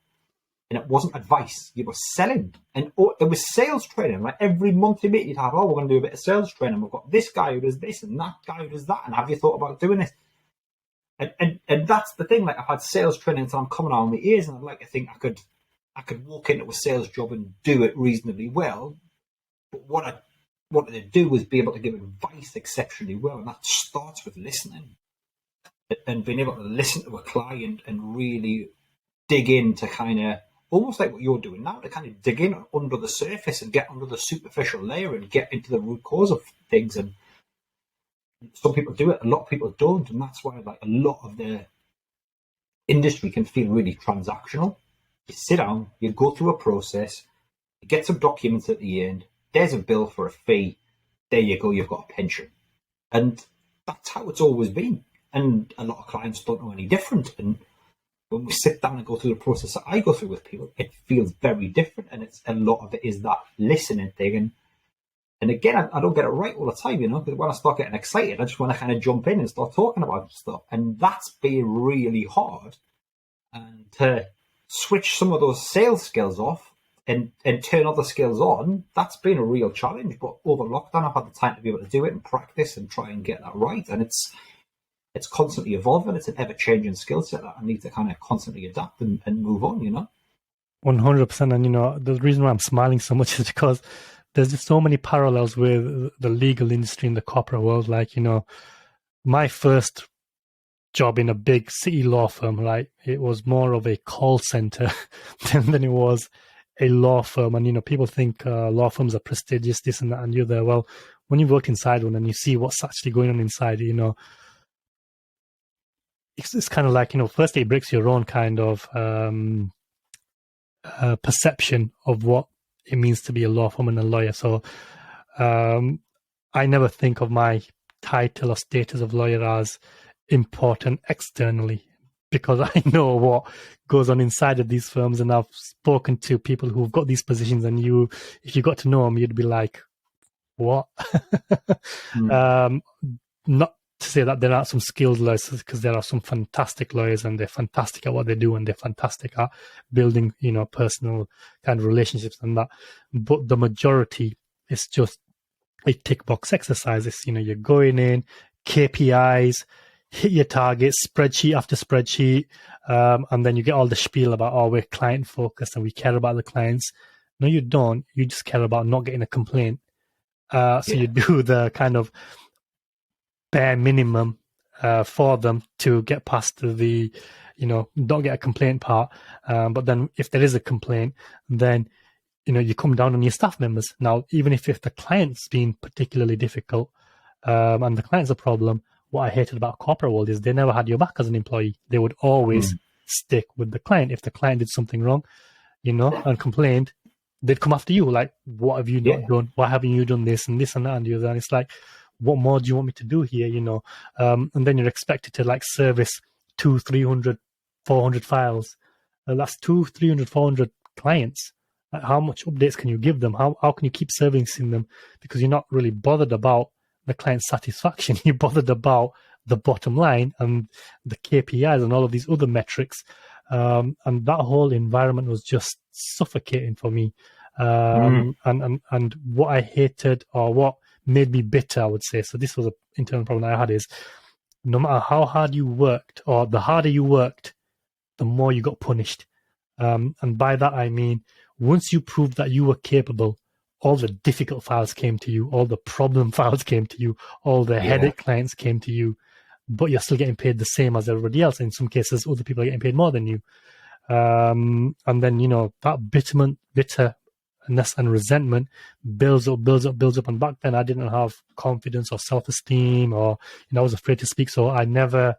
And it wasn't advice. You were selling. And it was sales training. Like, every monthly meeting you'd have, we're going to do a bit of sales training. We've got this guy who does this and that guy who does that. And have you thought about doing this? And that's the thing. Like, I've had sales training until I'm coming out of my ears, and I'd like to think I could walk into a sales job and do it reasonably well. But what I wanted to do was be able to give advice exceptionally well. And that starts with listening. And being able to listen to a client and really dig in to kind of, almost like what you're doing now, to kind of dig in under the surface and get under the superficial layer and get into the root cause of things. And some people do it, a lot of people don't, and that's why, like, a lot of the industry can feel really transactional. You sit down, you go through a process, you get some documents at the end, there's a bill for a fee, there you go, you've got a pension. And that's how it's always been. And a lot of clients don't know any different. And when we sit down and go through the process that I go through with people, it feels very different. And it's a lot of it is that listening thing. And again, I don't get it right all the time, because when I start getting excited, I just want to kind of jump in and start talking about stuff. And that's been really hard. And to switch some of those sales skills off and turn other skills on, that's been a real challenge. But over lockdown, I've had the time to be able to do it and practice and try and get that right. And it's constantly evolving. It's an ever-changing skill set that I need to kind of constantly adapt and move on, 100%. And, the reason why I'm smiling so much is because there's just so many parallels with the legal industry in the corporate world. Like, my first job in a big city law firm, right, it was more of a call center than it was a law firm. And, people think law firms are prestigious, this and that, and the other. Well, when you work inside one and you see what's actually going on inside, it's kind of like, firstly, it breaks your own kind of perception of what it means to be a law firm and a lawyer. So I never think of my title or status of lawyer as important externally, because I know what goes on inside of these firms. And I've spoken to people who've got these positions, and if you got to know them, you'd be like, what? Not to say that there are some skilled lawyers, because there are some fantastic lawyers, and they're fantastic at what they do, and they're fantastic at building, personal kind of relationships and that. But the majority is just a tick box exercises. You're going in, KPIs, hit your targets, spreadsheet after spreadsheet, and then you get all the spiel about, we're client focused and we care about the clients. No, you don't. You just care about not getting a complaint. So you do the kind of bare minimum for them to get past the, don't get a complaint part. But then if there is a complaint, then, you come down on your staff members. Now, even if the client's been particularly difficult and the client's a problem, what I hated about corporate world is they never had your back as an employee. They would always stick with the client. If the client did something wrong, and complained, they'd come after you. Like, what have you not done? Why haven't you done this and that and the other? And it's like, what more do you want me to do here, and then you're expected to, like, service 200, 300, 400 files. That's 200, 300, 400 clients. Like, how much updates can you give them? How can you keep servicing them? Because you're not really bothered about the client satisfaction. You're bothered about the bottom line and the KPIs and all of these other metrics. And that whole environment was just suffocating for me. And what I hated, or what made me bitter, I would say, so this was an internal problem I had, is no matter how hard you worked, or the harder you worked, the more you got punished. And by that I mean, once you proved that you were capable, all the difficult files came to you, all the problem files came to you, all the headache clients came to you, but you're still getting paid the same as everybody else. In some cases, other people are getting paid more than you. And then, that bitterness and resentment builds up. And back then I didn't have confidence or self-esteem, or, I was afraid to speak. So I never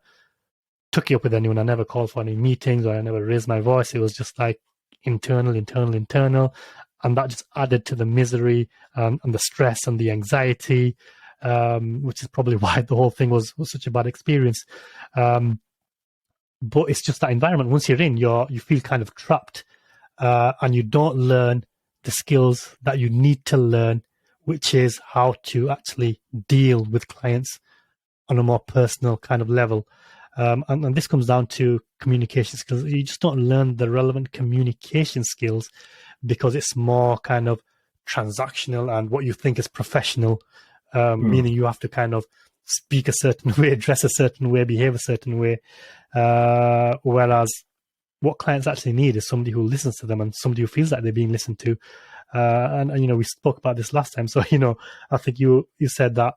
took it up with anyone. I never called for any meetings, or I never raised my voice. It was just like internal. And that just added to the misery and the stress and the anxiety, which is probably why the whole thing was such a bad experience. but it's just that environment. Once you're in, you feel kind of trapped, and you don't learn the skills that you need to learn, which is how to actually deal with clients on a more personal kind of level. And this comes down to communication skills. You just don't learn the relevant communication skills because it's more kind of transactional and what you think is professional, meaning you have to kind of speak a certain way, dress a certain way, behave a certain way. Whereas what clients actually need is somebody who listens to them and somebody who feels like they're being listened to. And we spoke about this last time. So, I think you said that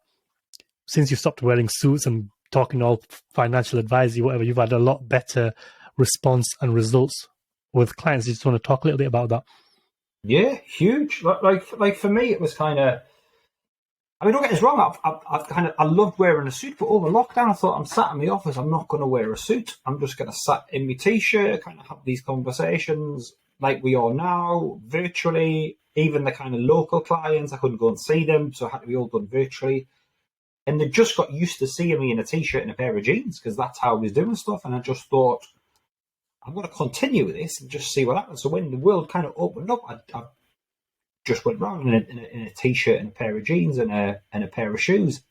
since you stopped wearing suits and talking all financial advisory, whatever, you've had a lot better response and results with clients. You just want to talk a little bit about that? Yeah, huge. Like for me, it was kind of. I mean, don't get us wrong. I loved wearing a suit, but over lockdown, I thought I'm sat in the office. I'm not going to wear a suit. I'm just going to sit in my t-shirt, kind of have these conversations like we are now, virtually. Even the kind of local clients, I couldn't go and see them, so it had to be all done virtually. And they just got used to seeing me in a t-shirt and a pair of jeans because that's how I was doing stuff. And I just thought, I'm going to continue with this and just see what happens. So when the world kind of opened up, I just went round in a t-shirt and a pair of jeans and a pair of shoes.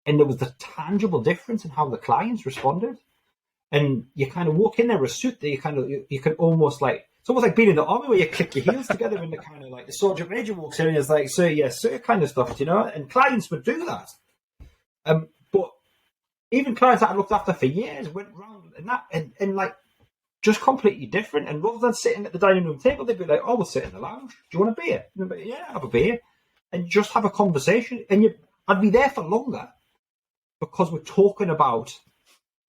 And there was the tangible difference in how the clients responded. And you kind of walk in there with a suit that you can almost like, it's almost like being in the army where you click your heels together and the kind of like the sergeant major walks in and is like, sir, yes, sir, kind of stuff, and clients would do that. But even clients that I looked after for years went round and like just completely different. And rather than sitting at the dining room table, they'd be like, "Oh, we'll sit in the lounge. Do you want a beer?" And I'd be, "Yeah, have a beer," and just have a conversation. And I'd be there for longer because we're talking about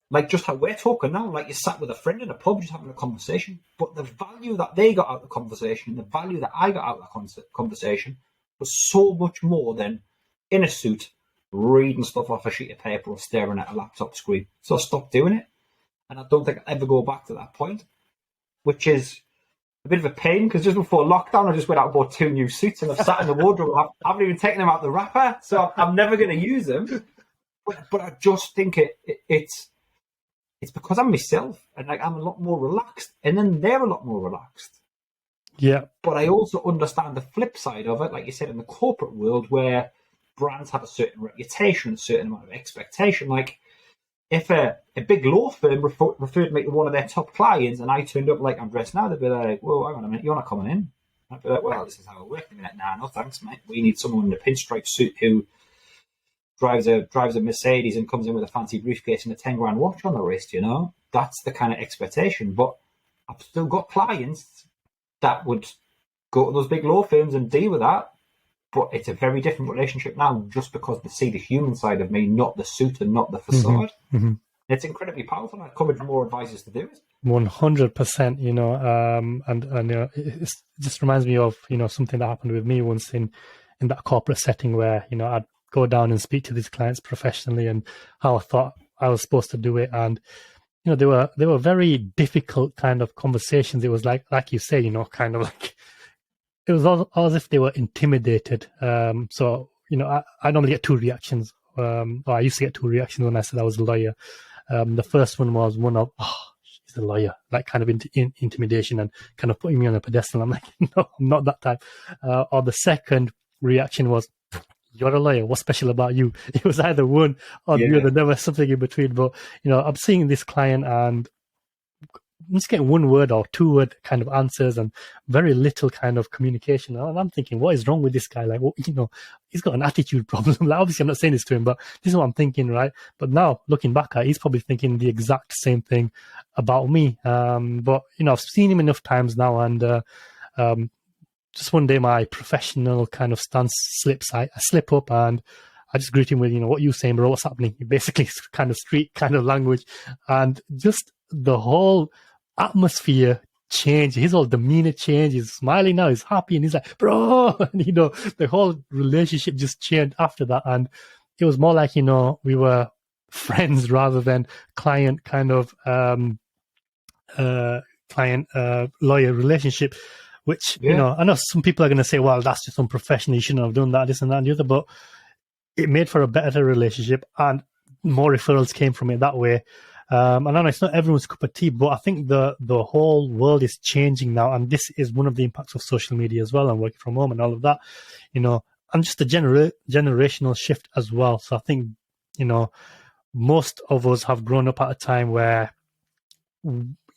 like just how we're talking now. Like you sat with a friend in a pub, just having a conversation. But the value that they got out of the conversation, the value that I got out of the conversation, was so much more than in a suit, reading stuff off a sheet of paper or staring at a laptop screen. So I stopped doing it. And I don't think I'll ever go back to that point, which is a bit of a pain because just before lockdown, I just went out and bought 2 new suits and I've sat in the wardrobe. I haven't even taken them out the wrapper, so I'm never going to use them. But I just think it's because I'm myself and like I'm a lot more relaxed and then they're a lot more relaxed. Yeah. But I also understand the flip side of it, like you said, in the corporate world where brands have a certain reputation, a certain amount of expectation. Like if a big law firm referred me to one of their top clients and I turned up like I'm dressed now, they'd be like, "Well, hang on a minute, you're not coming in." I'd be like, "Well, this is how it works." They'd be like, "Nah, no thanks, mate. We need someone in a pinstripe suit who drives a Mercedes and comes in with a fancy briefcase and a 10 grand watch on the wrist." That's the kind of expectation. But I've still got clients that would go to those big law firms and deal with that. But it's a very different relationship now just because they see the human side of me, not the suit and not the facade. Mm-hmm. It's incredibly powerful. I encourage more advisors to do it. 100%, and it just reminds me of, something that happened with me once in that corporate setting where, I'd go down and speak to these clients professionally and how I thought I was supposed to do it. And, they were very difficult kind of conversations. It was like you say, kind of like, it was as if they were intimidated. So, I normally get 2 reactions. Or I used to get 2 reactions when I said I was a lawyer. The first one was one of, "Oh, she's a lawyer," like kind of intimidation and kind of putting me on a pedestal. I'm like, "No, I'm not that type." Or the second reaction was, "You're a lawyer. What's special about you?" It was either one or the other. There was something in between. But, I'm seeing this client and I'm just getting 1 word or 2 word kind of answers and very little kind of communication. And I'm thinking, what is wrong with this guy? Like, he's got an attitude problem. Like, obviously, I'm not saying this to him, but this is what I'm thinking, right? But now, looking back at it, he's probably thinking the exact same thing about me. But, I've seen him enough times now. And just one day, my professional kind of stance slips. I slip up and I just greet him with, "What you saying, bro? What's happening?" Basically, kind of street kind of language. And just the whole atmosphere changed. His whole demeanor changed. He's smiling now. He's happy. And he's like, "Bro," and, the whole relationship just changed after that. And it was more like, we were friends rather than client kind of lawyer relationship, which, I know some people are going to say, "Well, that's just unprofessional. You shouldn't have done that, this and that and the other." But it made for a better relationship and more referrals came from it that way. And I know it's not everyone's cup of tea, but I think the whole world is changing now, and this is one of the impacts of social media as well, and working from home and all of that, and just a generational shift as well. So I think, most of us have grown up at a time where,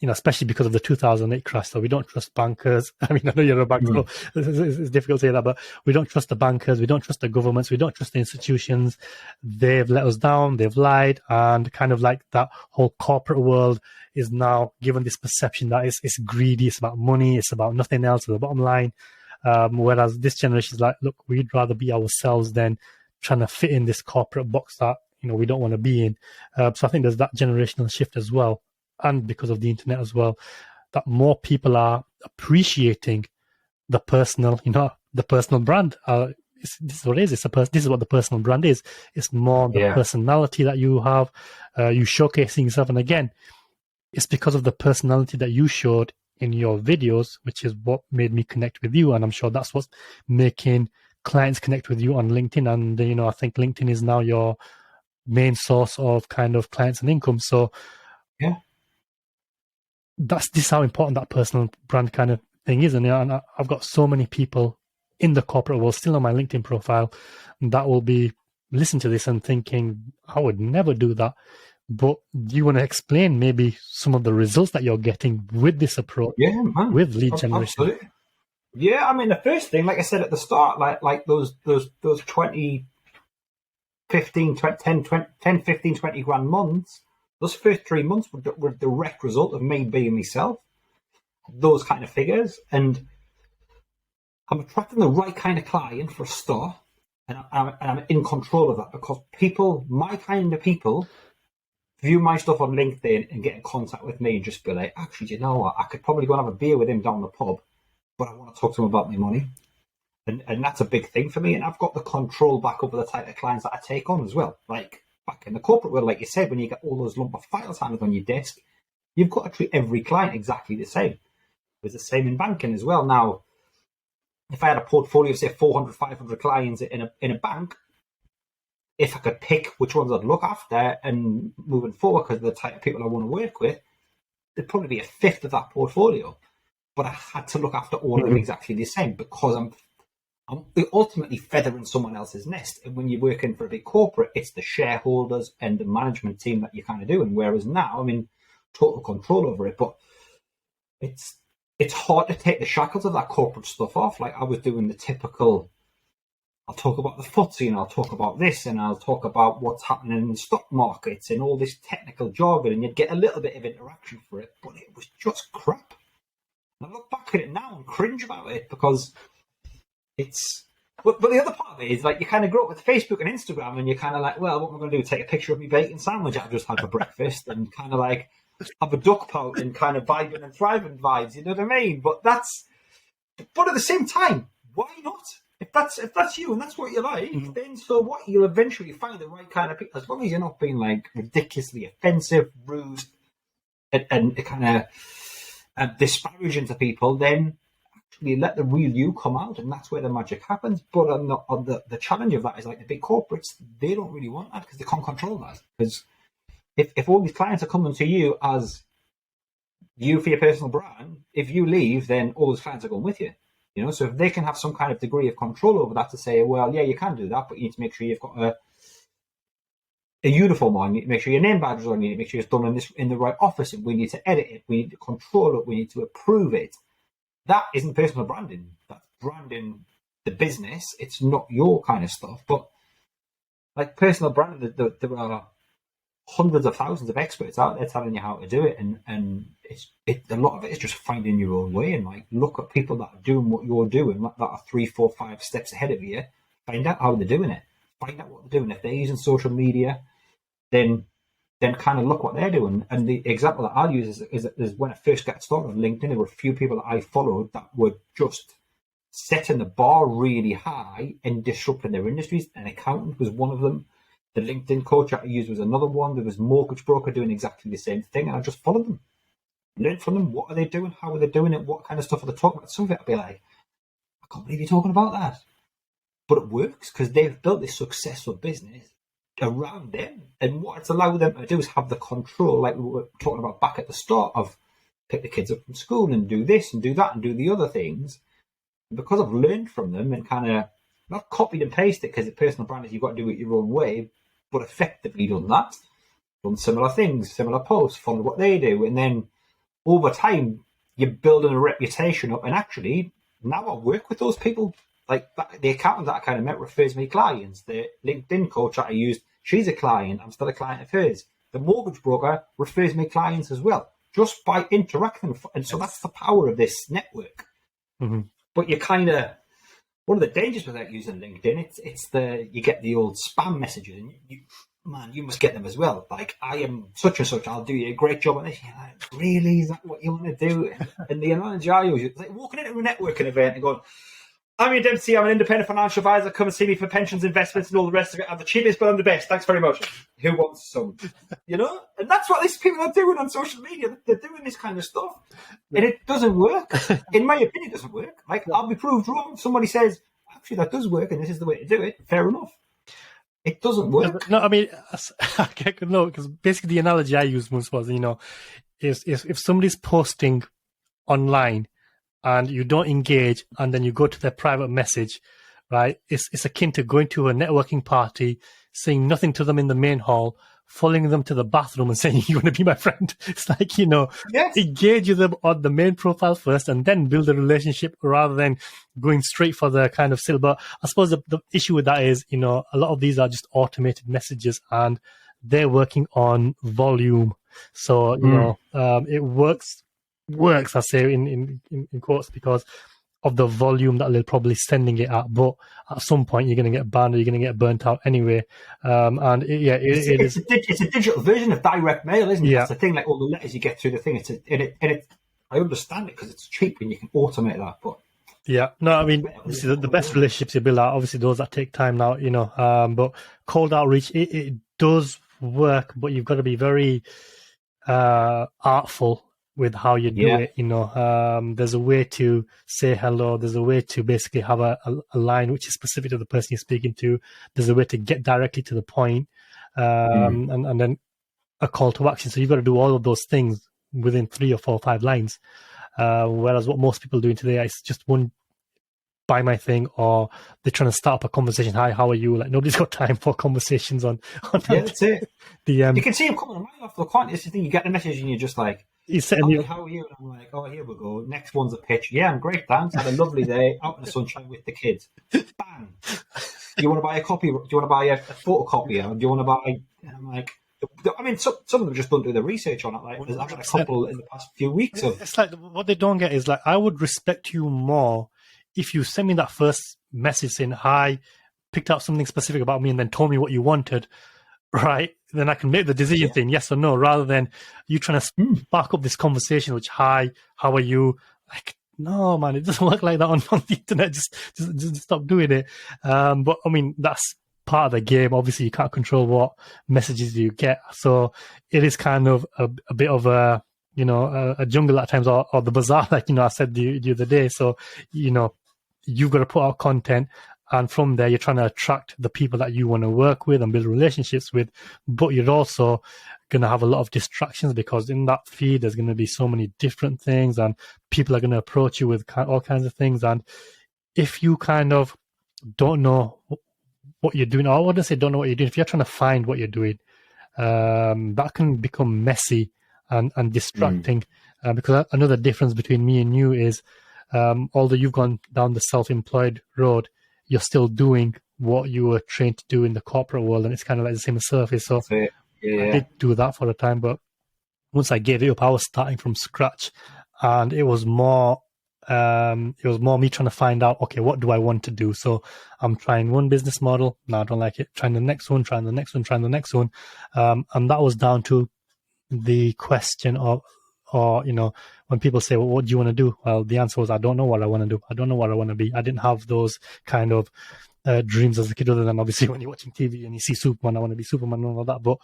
especially because of the 2008 crash, so we don't trust bankers. I mean, I know you're a banker, so it's difficult to say that, but we don't trust the bankers, we don't trust the governments, we don't trust the institutions. They've let us down, they've lied, and kind of like that whole corporate world is now given this perception that it's greedy, it's about money, it's about nothing else, the bottom line. Whereas this generation is like, look, we'd rather be ourselves than trying to fit in this corporate box that, we don't want to be in. So I think there's that generational shift as well. And because of the internet as well, that more people are appreciating the personal, the personal brand. This is what it is. This is what the personal brand is. It's more the personality that you have, you showcasing yourself. And again, it's because of the personality that you showed in your videos, which is what made me connect with you. And I'm sure that's what's making clients connect with you on LinkedIn. And, I think LinkedIn is now your main source of kind of clients and income. So yeah. This is how important that personal brand kind of thing is. And I've got so many people in the corporate world still on my LinkedIn profile that will be listening to this and thinking, I would never do that. But do you want to explain maybe some of the results that you're getting with this approach, with lead generation? Absolutely. Yeah, I mean, the first thing, like I said at the start, like those 20, 15, 20 grand months, those first 3 months were a direct result of me being myself, those kind of figures. And I'm attracting the right kind of client for a start, and I'm in control of that because my kind of people, view my stuff on LinkedIn and get in contact with me and just be like, actually, do you know what? I could probably go and have a beer with him down the pub, but I want to talk to him about my money. And that's a big thing for me. And I've got the control back over the type of clients that I take on as well. Like back in the corporate world, like you said, when you get all those lump of files handed on your desk, you've got to treat every client exactly the same. It's the same in banking as well. Now, if I had a portfolio of, say, 400, 500 clients in a bank, if I could pick which ones I'd look after and moving forward, because of the type of people I want to work with, there'd probably be a fifth of that portfolio. But I had to look after all of them exactly the same because I'm ultimately feathering someone else's nest. And when you're working for a big corporate, it's the shareholders and the management team that you're kind of doing. Whereas now I'm in total control over it. But it's hard to take the shackles of that corporate stuff off. Like I was doing the typical, I'll talk about the FTSE and I'll talk about this and I'll talk about what's happening in the stock markets and all this technical jargon, and you'd get a little bit of interaction for it, but it was just crap. And I look back at it now and cringe about it because but the other part of it is like you kind of grow up with Facebook and Instagram and you're kind of like, well, what am I going to do? Take a picture of me bacon sandwich I've just had for breakfast and kind of like have a duck pout and kind of vibing and thriving vibes, you know what I mean? But at the same time, why not? If that's you and that's what you like, then so what? You'll eventually find the right kind of people, as long as you're not being like ridiculously offensive, rude, and kind of disparaging to people. Then actually let the real you come out, and that's where the magic happens. But on the challenge of that is like the big corporates, they don't really want that because they can't control that. Because if all these clients are coming to you as you for your personal brand, if you leave, then all those clients are going with you. You know, so if they can have some kind of degree of control over that to say, well, yeah, you can do that, but you need to make sure you've got a uniform on, you need to make sure your name badge is on, you need to make sure it's done in the right office, and we need to edit it, we need to control it, we need to approve it. That isn't personal branding. That's branding the business. It's not your kind of stuff. But like personal branding, there are hundreds of thousands of experts out there telling you how to do it, and a lot of it is just finding your own way and like look at people that are doing what you're doing, that are 3, 4, 5 steps ahead of you. Find out how they're doing it. Find out what they're doing. If they're using social media, then kind of look what they're doing. And the example that I'll use is when I first got started on LinkedIn, there were a few people that I followed that were just setting the bar really high and disrupting their industries. An accountant was one of them. The LinkedIn coach I used was another one. There was a mortgage broker doing exactly the same thing. And I just followed them. Learn from them. What are they doing? How are they doing it? What kind of stuff are they talking about? Some of it I'll be like, I can't believe you're talking about that. But it works because they've built this successful business around them. And what it's allowed them to do is have the control, like we were talking about back at the start, of pick the kids up from school and do this and do that and do the other things. And because I've learned from them and kind of not copied and pasted, because the personal brand is you've got to do it your own way, but effectively done that. Done similar things, similar posts, followed what they do. And then over time, you're building a reputation up. And actually, now I work with those people. Like the accountant that I kind of met refers me clients. The LinkedIn coach that I used, she's a client. I'm still a client of hers. The mortgage broker refers me clients as well, just by interacting. And so that's the power of this network. Mm-hmm. But you kind of, one of the dangers without using LinkedIn, you get the old spam messages. And you must get them as well. Like, I am such and such, I'll do you a great job on this. You're like, really? Is that what you want to do? And the analogy I use is like walking into a networking event and going, I'm your Dempsey, I'm an independent financial advisor, come and see me for pensions, investments and all the rest of it. I'm the cheapest, but I'm the best. Thanks very much. Who wants some? You know? And that's what these people are doing on social media. They're doing this kind of stuff. And it doesn't work. In my opinion, it doesn't work. Like, I'll be proved wrong. Somebody says, actually, that does work and this is the way to do it. Fair enough. It doesn't work. No, I mean, no, because basically the analogy I use most was, is if somebody's posting online and you don't engage and then you go to their private message, right? It's akin to going to a networking party, saying nothing to them in the main hall, following them to the bathroom and saying, you want to be my friend? It's like, Yes. engage with them on the main profile first and then build a relationship rather than going straight for the kind of sale. But I suppose the issue with that is, a lot of these are just automated messages and they're working on volume. So, it works, I say in quotes, because of the volume that they're probably sending it at, but at some point you're going to get banned or you're going to get burnt out anyway. It's a digital version of direct mail, isn't it? Yeah. That's the thing. Like all the letters you get through the thing. I understand it because it's cheap and you can automate that. But yeah, no, I mean, obviously the best relationships you build are obviously those that take time now. But cold outreach it does work, but you've got to be very artful with how you do it. There's a way to say hello. There's a way to basically have a line which is specific to the person you're speaking to. There's a way to get directly to the point, and then a call to action. So you've got to do all of those things within 3 or 4 or 5 lines. Whereas what most people are doing today is just one, buy my thing, or they're trying to start up a conversation. Hi, how are you? Like, nobody's got time for conversations on that's it. DM. You can see them coming a mile off the client. It's the thing, you get the message and you're just like, He's setting you. How are you? And I'm like, oh, here we go. Next one's a pitch. Yeah, I'm great, thanks. Had a lovely day out in the sunshine with the kids. Bang. Do you want to buy a copy? Do you want to buy a photocopy? Or do you want to buy? And I'm like, I mean, some of them just don't do the research on it. Like, I've got a couple in the past few weeks. It's like what they don't get is like, I would respect you more if you send me that first message saying, hi, picked out something specific about me and then told me what you wanted, right? Then I can make the decision saying yes or no, rather than you trying to spark up this conversation, which, hi, how are you? Like, no, man, it doesn't work like that on the internet. Just stop doing it. But I mean, that's part of the game. Obviously, you can't control what messages you get. So it is kind of a bit of a jungle at times, or the bazaar, like, I said the other day. So, you've got to put out content. And from there, you're trying to attract the people that you want to work with and build relationships with. But you're also going to have a lot of distractions, because in that feed, there's going to be so many different things and people are going to approach you with all kinds of things. And if you kind of don't know what you're doing, or I wouldn't say don't know what you're doing, if you're trying to find what you're doing, that can become messy and distracting. Because another difference between me and you is, although you've gone down the self-employed road, you're still doing what you were trained to do in the corporate world, and it's kind of like the same surface. So I did do that for a time, but once I gave it up, I was starting from scratch, and it was more me trying to find out, okay, what do I want to do? So I'm trying one business model, no, I don't like it. Trying the next one, trying the next one, and that was down to the question of, or when people say, well, what do you want to do? Well, the answer was, I don't know what I want to do. I don't know what I want to be. I didn't have those kind of dreams as a kid, other than obviously when you're watching TV and you see Superman, I want to be Superman and all that. But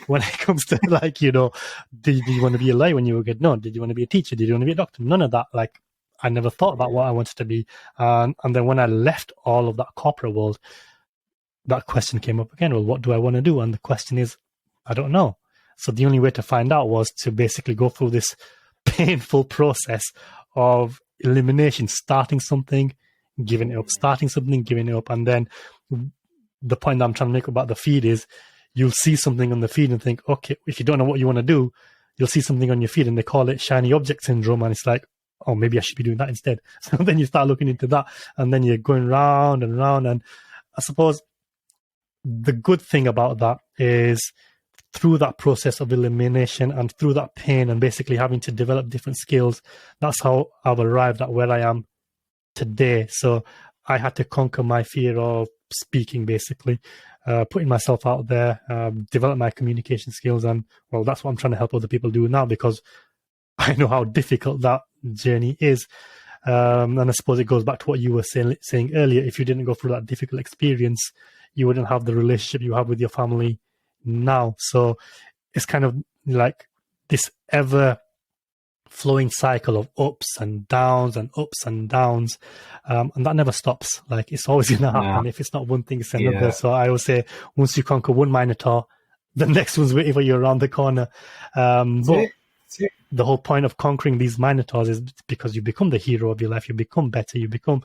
when it comes to like, did you want to be a lawyer when you were a kid? No. Did you want to be a teacher? Did you want to be a doctor? None of that. Like, I never thought about what I wanted to be. And then when I left all of that corporate world, that question came up again. Well, what do I want to do? And the question is, I don't know. So the only way to find out was to basically go through this painful process of elimination, starting something, giving it up, starting something, giving it up. And then the point that I'm trying to make about the feed is you'll see something on the feed and think, okay, if you don't know what you want to do, you'll see something on your feed and they call it shiny object syndrome. And it's like, oh, maybe I should be doing that instead. So then you start looking into that and then you're going round and round. And I suppose the good thing about that is through that process of elimination and through that pain and basically having to develop different skills, that's how I've arrived at where I am today. So I had to conquer my fear of speaking, basically, putting myself out there, develop my communication skills. And well, that's what I'm trying to help other people do now, because I know how difficult that journey is. And I suppose it goes back to what you were saying earlier. If you didn't go through that difficult experience, you wouldn't have the relationship you have with your family now. So it's kind of like this ever flowing cycle of ups and downs and ups and downs, and that never stops. Like, it's always going to happen. If it's not one thing, it's another. So I always say, once you conquer one Minotaur, the next one's waiting for you around the corner. But the whole point of conquering these Minotaurs is because you become the hero of your life. You become better. You become,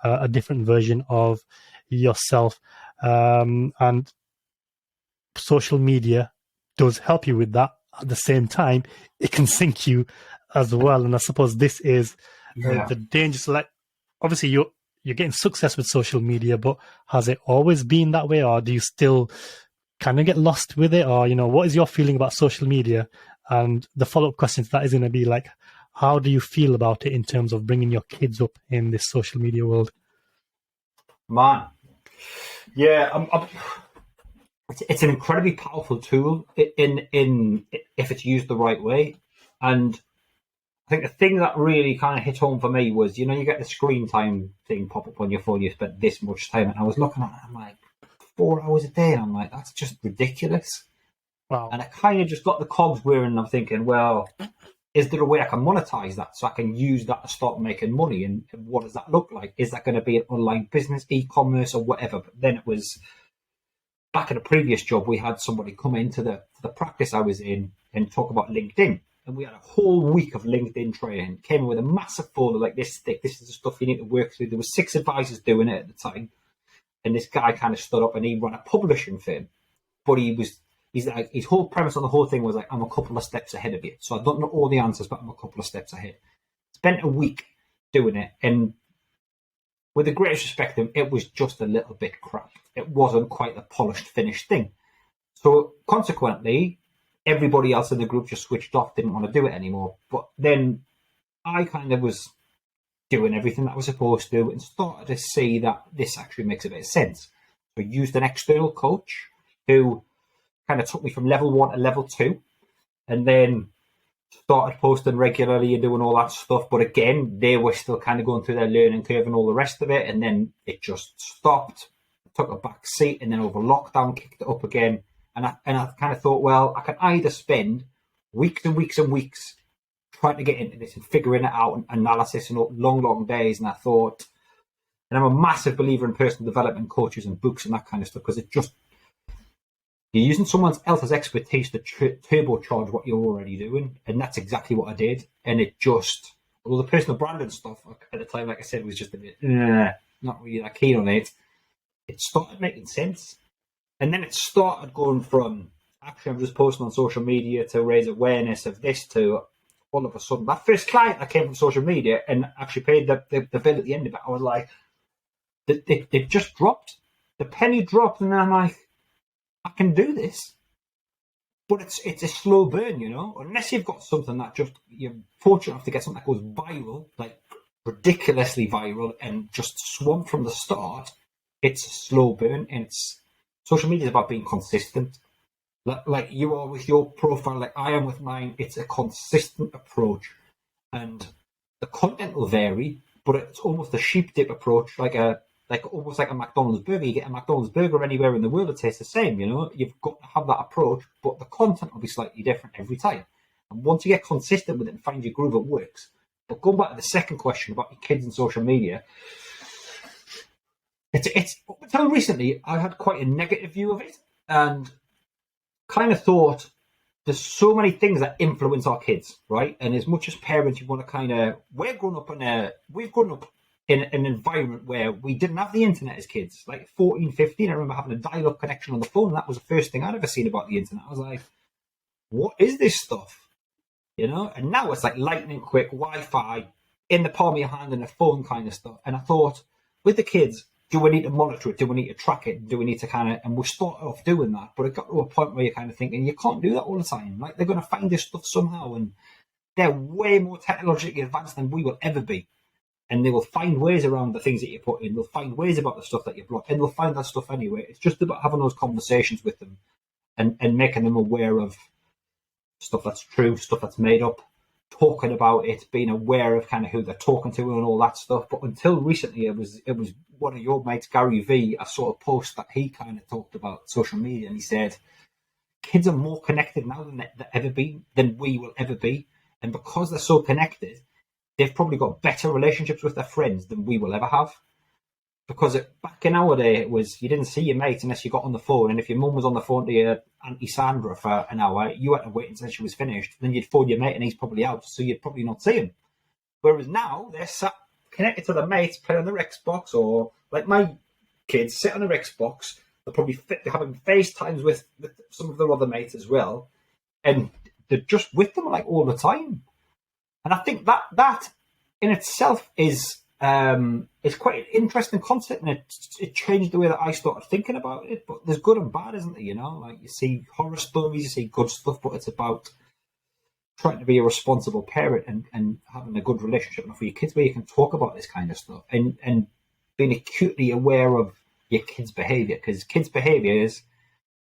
a different version of yourself. And social media does help you with that. At the same time, it can sink you as well. And I suppose this is the danger. So, like, obviously you're getting success with social media, but has it always been that way, or do you still kind of get lost with it? Or, what is your feeling about social media? And the follow-up question to that is going to be like, how do you feel about it in terms of bringing your kids up in this social media world? Man, yeah, it's an incredibly powerful tool in if it's used the right way. And I think the thing that really kind of hit home for me was, you get the screen time thing pop up on your phone. You spent this much time, and I was looking at it. I'm like, 4 hours a day, and I'm like, that's just ridiculous. Wow. And I kind of just got the cogs whirring, and I'm thinking, well, is there a way I can monetize that so I can use that to start making money? And what does that look like? Is that going to be an online business, e-commerce, or whatever? But then it was, back in a previous job, we had somebody come into the practice I was in and talk about LinkedIn. And we had a whole week of LinkedIn training. Came in with a massive folder like this thick. This is the stuff you need to work through. There were 6 advisors doing it at the time. And this guy kind of stood up and he ran a publishing firm. But he's like, his whole premise on the whole thing was like, I'm a couple of steps ahead of you. So I don't know all the answers, but I'm a couple of steps ahead. Spent a week doing it. And with the greatest respect to him, it was just a little bit crap. It wasn't quite the polished, finished thing. So consequently, everybody else in the group just switched off, didn't want to do it anymore. But then I kind of was doing everything that I was supposed to and started to see that this actually makes a bit of sense. So I used an external coach who kind of took me from level 1 to level 2, and then started posting regularly and doing all that stuff. But again, they were still kind of going through their learning curve and all the rest of it. And then it just stopped, took a back seat, and then over lockdown kicked it up again. And I kind of thought, well, I can either spend weeks and weeks and weeks trying to get into this and figuring it out and analysis and long, long days. And I thought, and I'm a massive believer in personal development coaches and books and that kind of stuff, because it just, you're using someone else's expertise to turbocharge what you're already doing. And that's exactly what I did. And it just, although the personal branding stuff at the time, like I said, was just a bit, not really that keen on it, it started making sense. And then it started going from, actually, I'm just posting on social media to raise awareness of this, to all of a sudden, that first client that came from social media and actually paid the bill at the end of it, I was like, they just dropped. The penny dropped, and I'm like, I can do this. But it's a slow burn, unless you've got something that just, you're fortunate enough to get something that goes viral, like ridiculously viral, and just swamped from the start. It's a slow burn, and social media is about being consistent. Like you are with your profile, like I am with mine. It's a consistent approach, and the content will vary, but it's almost a sheep dip approach, almost like a McDonald's burger. You get a McDonald's burger anywhere in the world, it tastes the same. You've got to have that approach, but the content will be slightly different every time. And once you get consistent with it and find your groove, it works. But going back to the second question about your kids and social media, it's up until recently, I had quite a negative view of it, and kind of thought there's so many things that influence our kids, right? And as much as parents, you want to kind of, we've grown up in an environment where we didn't have the internet as kids. Like 14, 15, I remember having a dial-up connection on the phone, and that was the first thing I'd ever seen about the internet. I was like, what is this stuff? You know? And now it's like lightning quick, Wi-Fi, in the palm of your hand and a phone kind of stuff. And I thought, with the kids, do we need to monitor it? Do we need to track it? Do we need to kind of, and we started off doing that, but it got to a point where you're kind of thinking, you can't do that all the time. Like, they're going to find this stuff somehow, and they're way more technologically advanced than we will ever be. And they will find ways around the things that you put in. They'll find ways about the stuff that you block, and they'll find that stuff anyway. It's just about having those conversations with them and making them aware of stuff that's true, stuff that's made up, talking about it, being aware of kind of who they're talking to and all that stuff. But until recently, it was one of your mates, Gary V. I saw a post that he kind of talked about social media, and he said kids are more connected now than we will ever be, and because they're so connected, they've probably got better relationships with their friends than we will ever have. Because back in our day, it was, you didn't see your mate unless you got on the phone. And if your mum was on the phone to your Auntie Sandra for an hour, you had to wait until she was finished. Then you'd phone your mate and he's probably out, so you'd probably not see him. Whereas now, they're sat connected to their mates, playing on their Xbox, or like my kids sit on their Xbox. They're probably having FaceTimes with some of their other mates as well. And they're just with them like all the time. And I think that in itself is quite an interesting concept, and it changed the way that I started thinking about it. But there's good and bad, isn't there? You know, like, you see horror stories, you see good stuff, but it's about trying to be a responsible parent and having a good relationship with your kids where you can talk about this kind of stuff and being acutely aware of your kids' behaviour, because kids' behaviours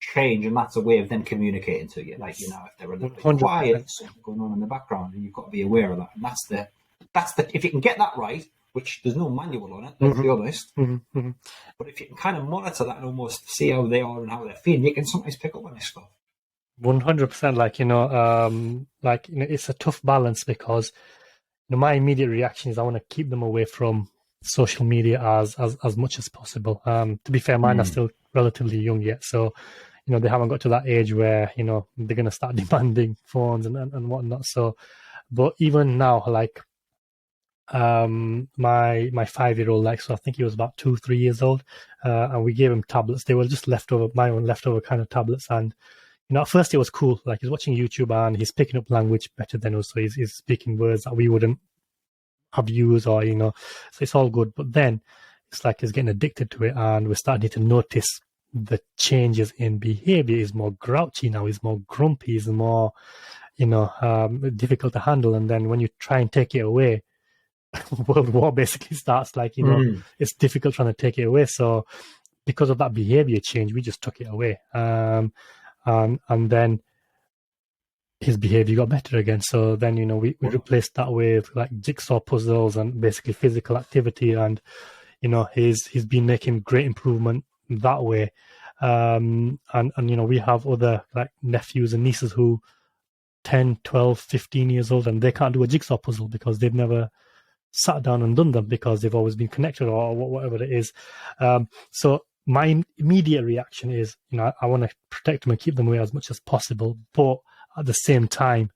change, and that's a way of them communicating to you. Like, you know, if they're a little bit 100%. quiet, something going on in the background, and you've got to be aware of that. And that's the if you can get that right, which there's no manual on it, let's be honest. But if you can kind of monitor that and almost see how they are and how they're feeling, you can sometimes pick up on this stuff. 100%. It's a tough balance, because my immediate reaction is I want to keep them away from social media as much as possible. To be fair, mine are still relatively young yet, so they haven't got to that age where they're going to start demanding phones and whatnot. So, but even now, like, my 5-year-old, like, so I think he was about 2-3 years old, and we gave him tablets. They were just my own leftover kind of tablets, and at first it was cool. Like, he's watching YouTube and he's picking up language better than us, so he's speaking words that we wouldn't have used, or so it's all good. But then it's like he's getting addicted to it, and we're starting to notice the changes in behavior. He's more grouchy now, he's more grumpy, he's more difficult to handle. And then when you try and take it away, World War basically starts. Like, it's difficult trying to take it away. So because of that behavior change, we just took it away, and then his behavior got better again. So then we replaced that with like jigsaw puzzles and basically physical activity, and he's been making great improvement that way. And we have other like nephews and nieces who 10, 12, 15 years old, and they can't do a jigsaw puzzle because they've never sat down and done them, because they've always been connected or whatever it is. So my immediate reaction is, I want to protect them and keep them away as much as possible. But at the same time,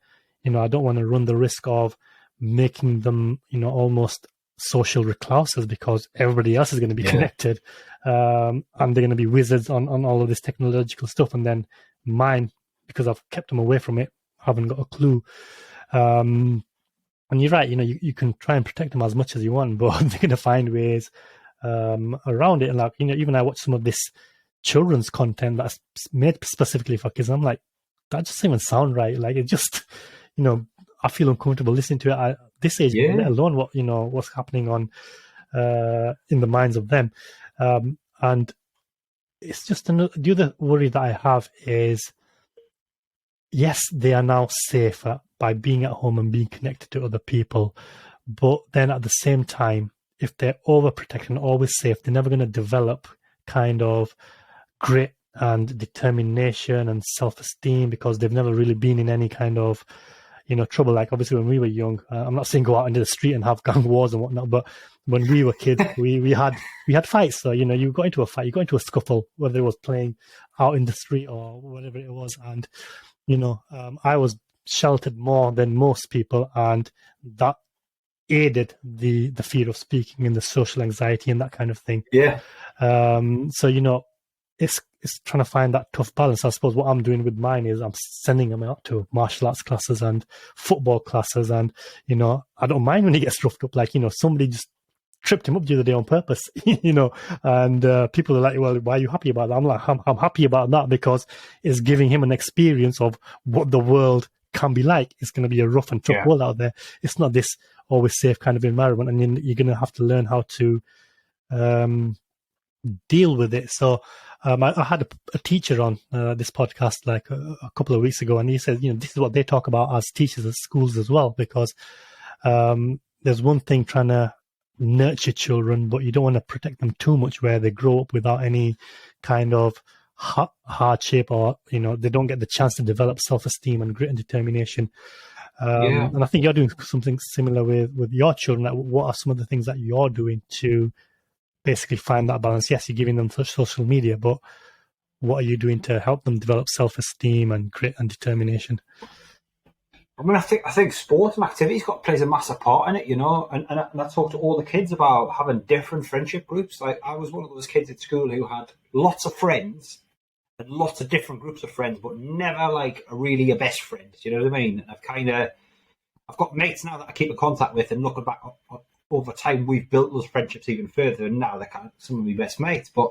I don't want to run the risk of making them, almost social recluses, because everybody else is going to be connected, and they're going to be wizards on all of this technological stuff. And then mine, because I've kept them away from it, haven't got a clue. And you're right, you can try and protect them as much as you want, but they're going to find ways around it. And like, even I watch some of this children's content that's made specifically for kids. I'm like, that just doesn't even sound right. Like, it just, I feel uncomfortable listening to it at this age, let alone what's happening on in the minds of them. And it's just the other worry that I have is, yes, they are now safer by being at home and being connected to other people. But then at the same time, if they're overprotected and always safe, they're never going to develop kind of grit and determination and self-esteem, because they've never really been in any kind of, trouble. Like obviously when we were young, I'm not saying go out into the street and have gang wars and whatnot, but when we were kids, we had fights. So you got into a fight, you got into a scuffle, whether it was playing out in the street or whatever it was, and I was sheltered more than most people, and that aided the fear of speaking and the social anxiety and that kind of thing. Yeah. So it's trying to find that tough balance. I suppose what I'm doing with mine is I'm sending them out to martial arts classes and football classes, and I don't mind when he gets roughed up. Like somebody just tripped him up the other day on purpose, and people are like, well, why are you happy about that? I'm like, I'm happy about that because it's giving him an experience of what the world can be like. It's going to be a rough and tough world out there. It's not this always safe kind of environment, and then you're going to have to learn how to deal with it. So I had a teacher on this podcast like a couple of weeks ago, and he said, this is what they talk about as teachers at schools as well, because there's one thing trying to nurture children, but you don't want to protect them too much where they grow up without any kind of hardship, or they don't get the chance to develop self-esteem and grit and determination. And I think you're doing something similar with your children. Like, what are some of the things that you're doing to basically find that balance? Yes, you're giving them social media, but what are you doing to help them develop self-esteem and grit and determination? I mean, I think sport and activities plays a massive part in it, and I talk to all the kids about having different friendship groups. Like, I was one of those kids at school who had lots of friends and lots of different groups of friends, but never like really a best friend. Do you know what I mean? I've got mates now that I keep in contact with, and looking back over time, we've built those friendships even further, and now they're kind of some of my best mates. But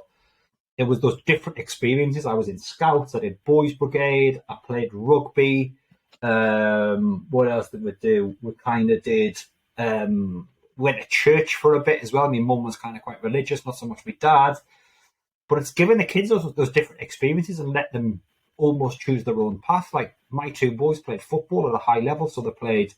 it was those different experiences. I was in Scouts, I did Boys Brigade, I played rugby. What else did we do? We kind of did went to church for a bit as well. My mum was kind of quite religious, not so much my dad. But it's giving the kids those different experiences and let them almost choose their own path. Like, my two boys played football at a high level, so they played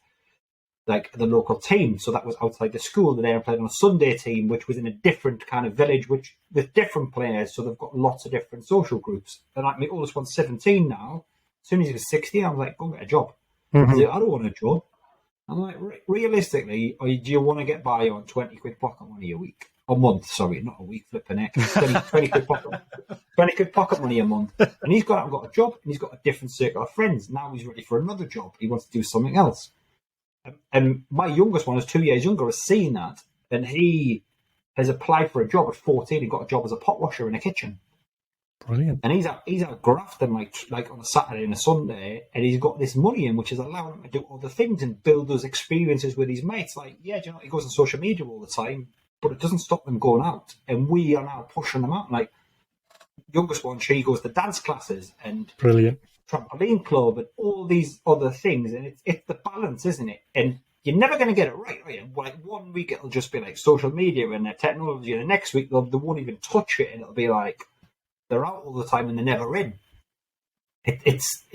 like the local team. So that was outside the school. They then played on a Sunday team, which was in a different kind of village, which with different players. So they've got lots of different social groups. And like, my oldest one's 17 now. As soon as he was 16, I was like, go and get a job. Mm-hmm. I said, I don't want a job. I'm like, realistically, do you want to get by on 20 quid pocket money a week? A month, sorry, not a week, flipping it. 20 quid pocket money a month. And he's gone out and got a job, and he's got a different circle of friends. Now he's ready for another job. He wants to do something else. And my youngest one, who's 2 years younger, has seen that. And he has applied for a job at 14 and got a job as a pot washer in a kitchen. Brilliant. And he's out grafting like on a Saturday and a Sunday, and he's got this money in, which is allowing him to do other things and build those experiences with his mates. Like, he goes on social media all the time, but it doesn't stop them going out. And we are now pushing them out. Like, youngest one, she goes to dance classes and brilliant trampoline club and all these other things. And it's the balance, isn't it? And you're never going to get it right, are you? Like, 1 week it'll just be like social media and technology, and the next week they won't even touch it, and it'll be like they're out all the time and they're never in. It's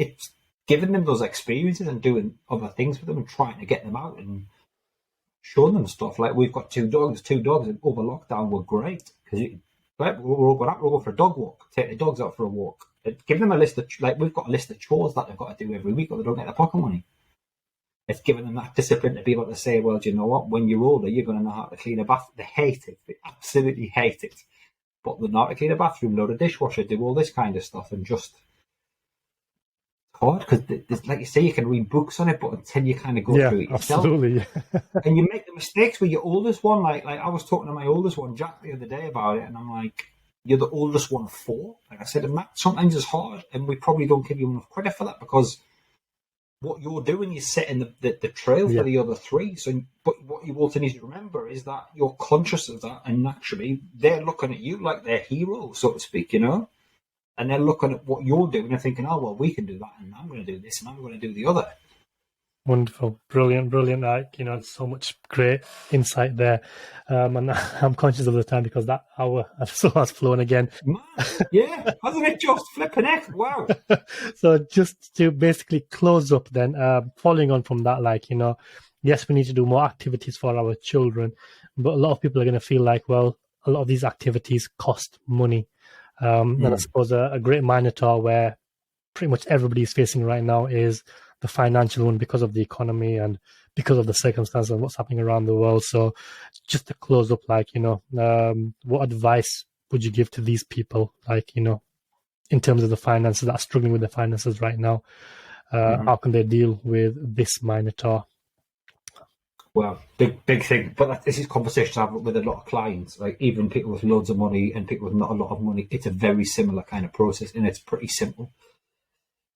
giving them those experiences and doing other things with them and trying to get them out and showing them stuff. Like, we've got two dogs, and over lockdown were great because we're all going for a dog walk, take the dogs out for a walk. Give them a list of, like, we've got a list of chores that they've got to do every week or they don't get their pocket money. It's giving them that discipline to be able to say, well, do you know what? When you're older, you're going to know how to clean a bath. They hate it. They absolutely hate it. But they know how to clean a bathroom, load a dishwasher, do all this kind of stuff, and just hard because, like you say, you can read books on it, but until you kind of go through it yourself, absolutely. And you make the mistakes with your oldest one. Like I was talking to my oldest one, Jack, the other day about it, and I'm like, "You're the oldest one of 4." Like I said, and that sometimes is hard, and we probably don't give you enough credit for that because what you're doing is setting the trail for the other 3. So, but what you also need to remember is that you're conscious of that, and naturally they're looking at you like they're heroes, so to speak, and they're looking at what you're doing and thinking, oh, well, we can do that, and I'm going to do this, and I'm going to do the other. Wonderful, brilliant. Like, so much great insight there. And I'm conscious of the time because that hour has flown again. Man, yeah, hasn't it just flipping it? Wow. So just to basically close up then, following on from that, like, yes, we need to do more activities for our children, but a lot of people are going to feel like, well, a lot of these activities cost money. And I suppose a great Minotaur where pretty much everybody is facing right now is the financial one because of the economy and because of the circumstances and what's happening around the world. So just to close up, like, what advice would you give to these people, like, in terms of the finances that are struggling with their finances right now? How can they deal with this Minotaur? Well, big thing. But this is conversations I've had with a lot of clients, like even people with loads of money and people with not a lot of money. It's a very similar kind of process, and it's pretty simple.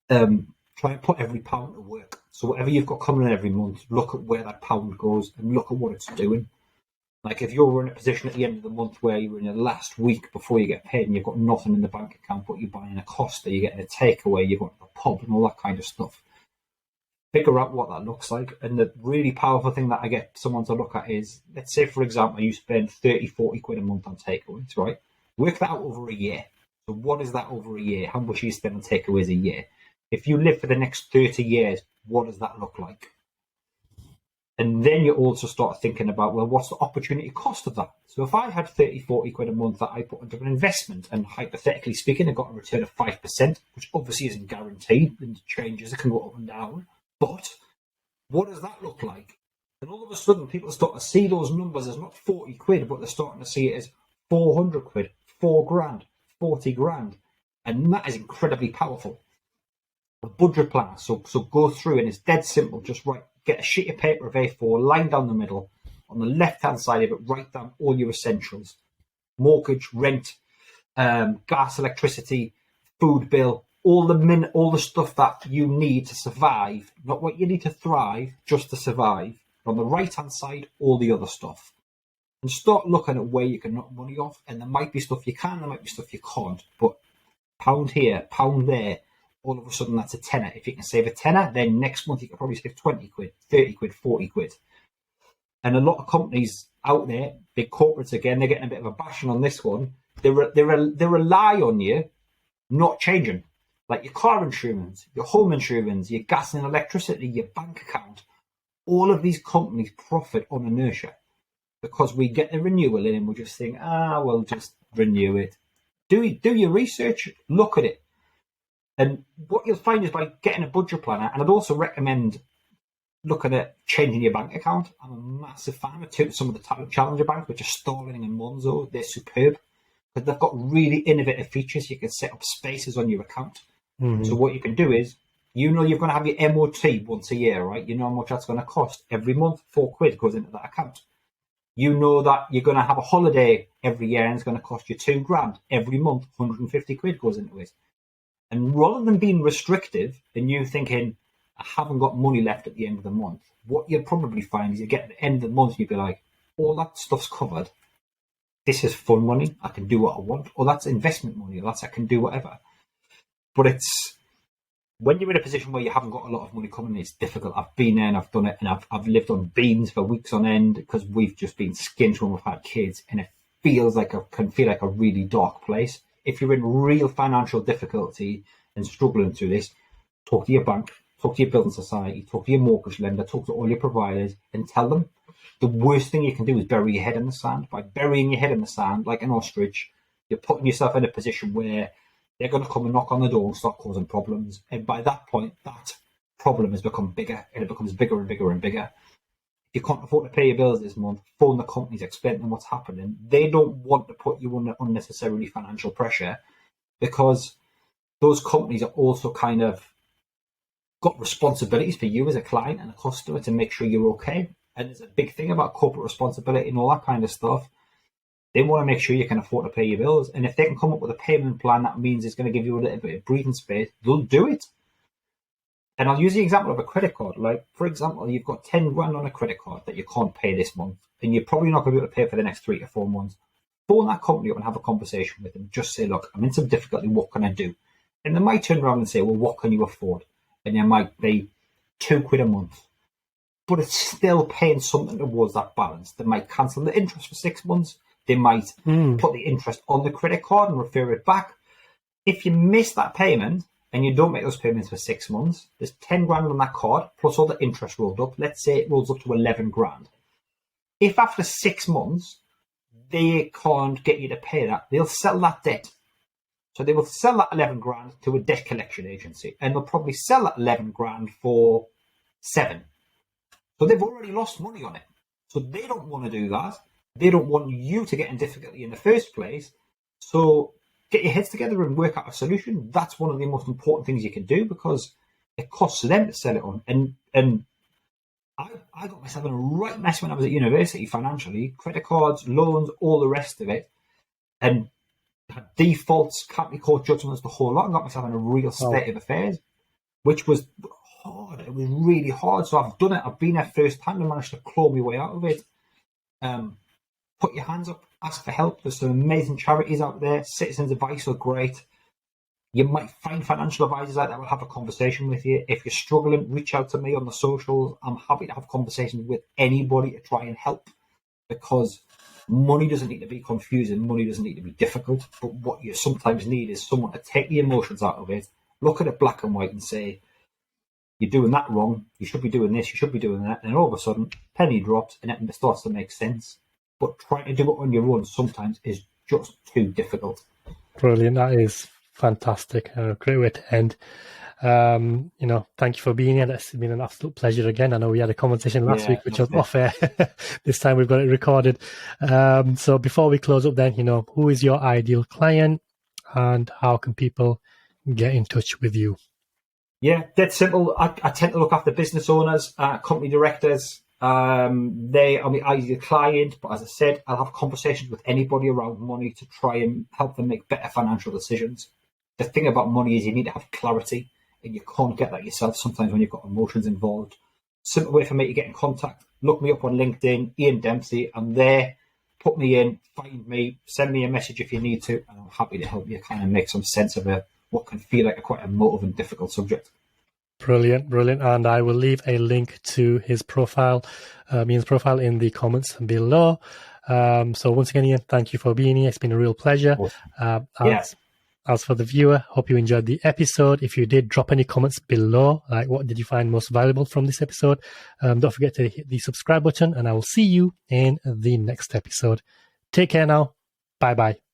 Try and put every pound to work. So whatever you've got coming in every month, look at where that pound goes and look at what it's doing. Like if you're in a position at the end of the month where you're in your last week before you get paid and you've got nothing in the bank account, but you're buying a Costa, you're getting a takeaway, you've got a pub and all that kind of stuff. Figure out what that looks like. And the really powerful thing that I get someone to look at is, let's say, for example, you spend 30, 40 quid a month on takeaways, right? Work that out over a year. So what is that over a year? How much you spend on takeaways a year? If you live for the next 30 years, what does that look like? And then you also start thinking about, well, what's the opportunity cost of that? So if I had 30, 40 quid a month that I put into an investment, and hypothetically speaking, I got a return of 5%, which obviously isn't guaranteed, and changes, it can go up and down. But what does that look like? And all of a sudden, people start to see those numbers as not 40 quid, but they're starting to see it as 400 quid, 4 grand, 40 grand. And that is incredibly powerful. A budget plan. So go through, and it's dead simple. Just get a sheet of paper of A4, line down the middle. On the left-hand side of it, write down all your essentials. Mortgage, rent, gas, electricity, food bill, all the stuff that you need to survive, not what you need to thrive, just to survive. On the right-hand side, all the other stuff. And start looking at where you can knock money off. And there might be stuff you can, there might be stuff you can't. But pound here, pound there, all of a sudden that's a tenner. If you can save a tenner, then next month you can probably save 20 quid, 30 quid, 40 quid. And a lot of companies out there, big corporates again, they're getting a bit of a bashing on this one. They rely on you not changing. Like your car insurance, your home insurance, your gas and electricity, your bank account. All of these companies profit on inertia because we get the renewal in and we just think, we'll just renew it. Do your research, look at it. And what you'll find is by getting a budget planner, and I'd also recommend looking at changing your bank account. I'm a massive fan of some of the challenger banks, which are Sterling and Monzo. They're superb, but they've got really innovative features. You can set up spaces on your account. Mm-hmm. So what you can do is, you're going to have your MOT once a year, right? You know how much that's going to cost. Every month, 4 quid goes into that account. You know that you're going to have a holiday every year and it's going to cost you 2 grand. Every month, 150 quid goes into it. And rather than being restrictive and you thinking, I haven't got money left at the end of the month, what you'll probably find is you get at the end of the month and you'll be like, all that stuff's covered. This is fun money. I can do what I want. Or that's investment money. Or that's I can do whatever. But it's when you're in a position where you haven't got a lot of money coming in, it's difficult. I've been there and I've done it, and I've lived on beans for weeks on end because we've just been skint when we've had kids, and it can feel like a really dark place. If you're in real financial difficulty and struggling through this, talk to your bank, talk to your building society, talk to your mortgage lender, talk to all your providers, and tell them. The worst thing you can do is bury your head in the sand. By burying your head in the sand, like an ostrich, you're putting yourself in a position where they're going to come and knock on the door and start causing problems. And by that point, that problem has become bigger, and it becomes bigger and bigger and bigger. If you can't afford to pay your bills this month, phone the companies, explain them what's happening. They don't want to put you under unnecessarily financial pressure because those companies are also kind of got responsibilities for you as a client and a customer to make sure you're okay. And there's a big thing about corporate responsibility and all that kind of stuff. They want to make sure you can afford to pay your bills. And if they can come up with a payment plan that means it's going to give you a little bit of breathing space, they'll do it. And I'll use the example of a credit card. Like, for example, you've got 10 grand on a credit card that you can't pay this month, and you're probably not going to be able to pay for the next 3 to 4 months. Phone that company up and have a conversation with them. Just say, look, I'm in some difficulty. What can I do? And they might turn around and say, well, what can you afford? And there might be 2 quid a month. But it's still paying something towards that balance. They might cancel the interest for 6 months. They might put the interest on the credit card and refer it back. If you miss that payment and you don't make those payments for 6 months, there's 10 grand on that card plus all the interest rolled up. Let's say it rolls up to 11 grand. If after 6 months they can't get you to pay that, they'll settle that debt. So they will sell that 11 grand to a debt collection agency, and they'll probably sell that 11 grand for 7. So they've already lost money on it. So they don't want to do that. They don't want you to get in difficulty in the first place. So get your heads together and work out a solution. That's one of the most important things you can do, because it costs them to sell it on. And I got myself in a right mess when I was at university financially. Credit cards, loans, all the rest of it. And had defaults, county court judgments, the whole lot. I got myself in a real state of affairs, which was hard. It was really hard. So I've done it. I've been there firsthand and managed to claw my way out of it. Put your hands up, ask for help. There's some amazing charities out there. Citizens Advice are great. You might find financial advisors out there that will have a conversation with you. If you're struggling, reach out to me on the socials. I'm happy to have conversations with anybody to try and help, because money doesn't need to be confusing. Money doesn't need to be difficult. But what you sometimes need is someone to take the emotions out of it, look at it black and white and say, you're doing that wrong. You should be doing this. You should be doing that. And all of a sudden, penny drops and it starts to make sense. But trying to do it on your own sometimes is just too difficult. Brilliant. That is fantastic. Great way to end. Thank you for being here. It's been an absolute pleasure again. I know we had a conversation last week, which was off air. This time we've got it recorded. So before we close up then, who is your ideal client and how can people get in touch with you? Yeah, dead simple. I tend to look after business owners, company directors. They are my ideal client, but as I said, I'll have conversations with anybody around money to try and help them make better financial decisions. The thing about money is you need to have clarity, and you can't get that yourself sometimes when you've got emotions involved. Simple way for me to get in contact: look me up on LinkedIn, Ian Dempsey. I'm there. Put me in, find me, send me a message if you need to, and I'm happy to help you kind of make some sense of what can feel like quite a emotive and difficult subject. Brilliant. And I will leave a link to his profile, Ian's profile, in the comments below. So once again, Ian, thank you for being here. It's been a real pleasure. As for the viewer, hope you enjoyed the episode. If you did, drop any comments below, like what did you find most valuable from this episode. Don't forget to hit the subscribe button, and I will see you in the next episode. Take care now. Bye-bye.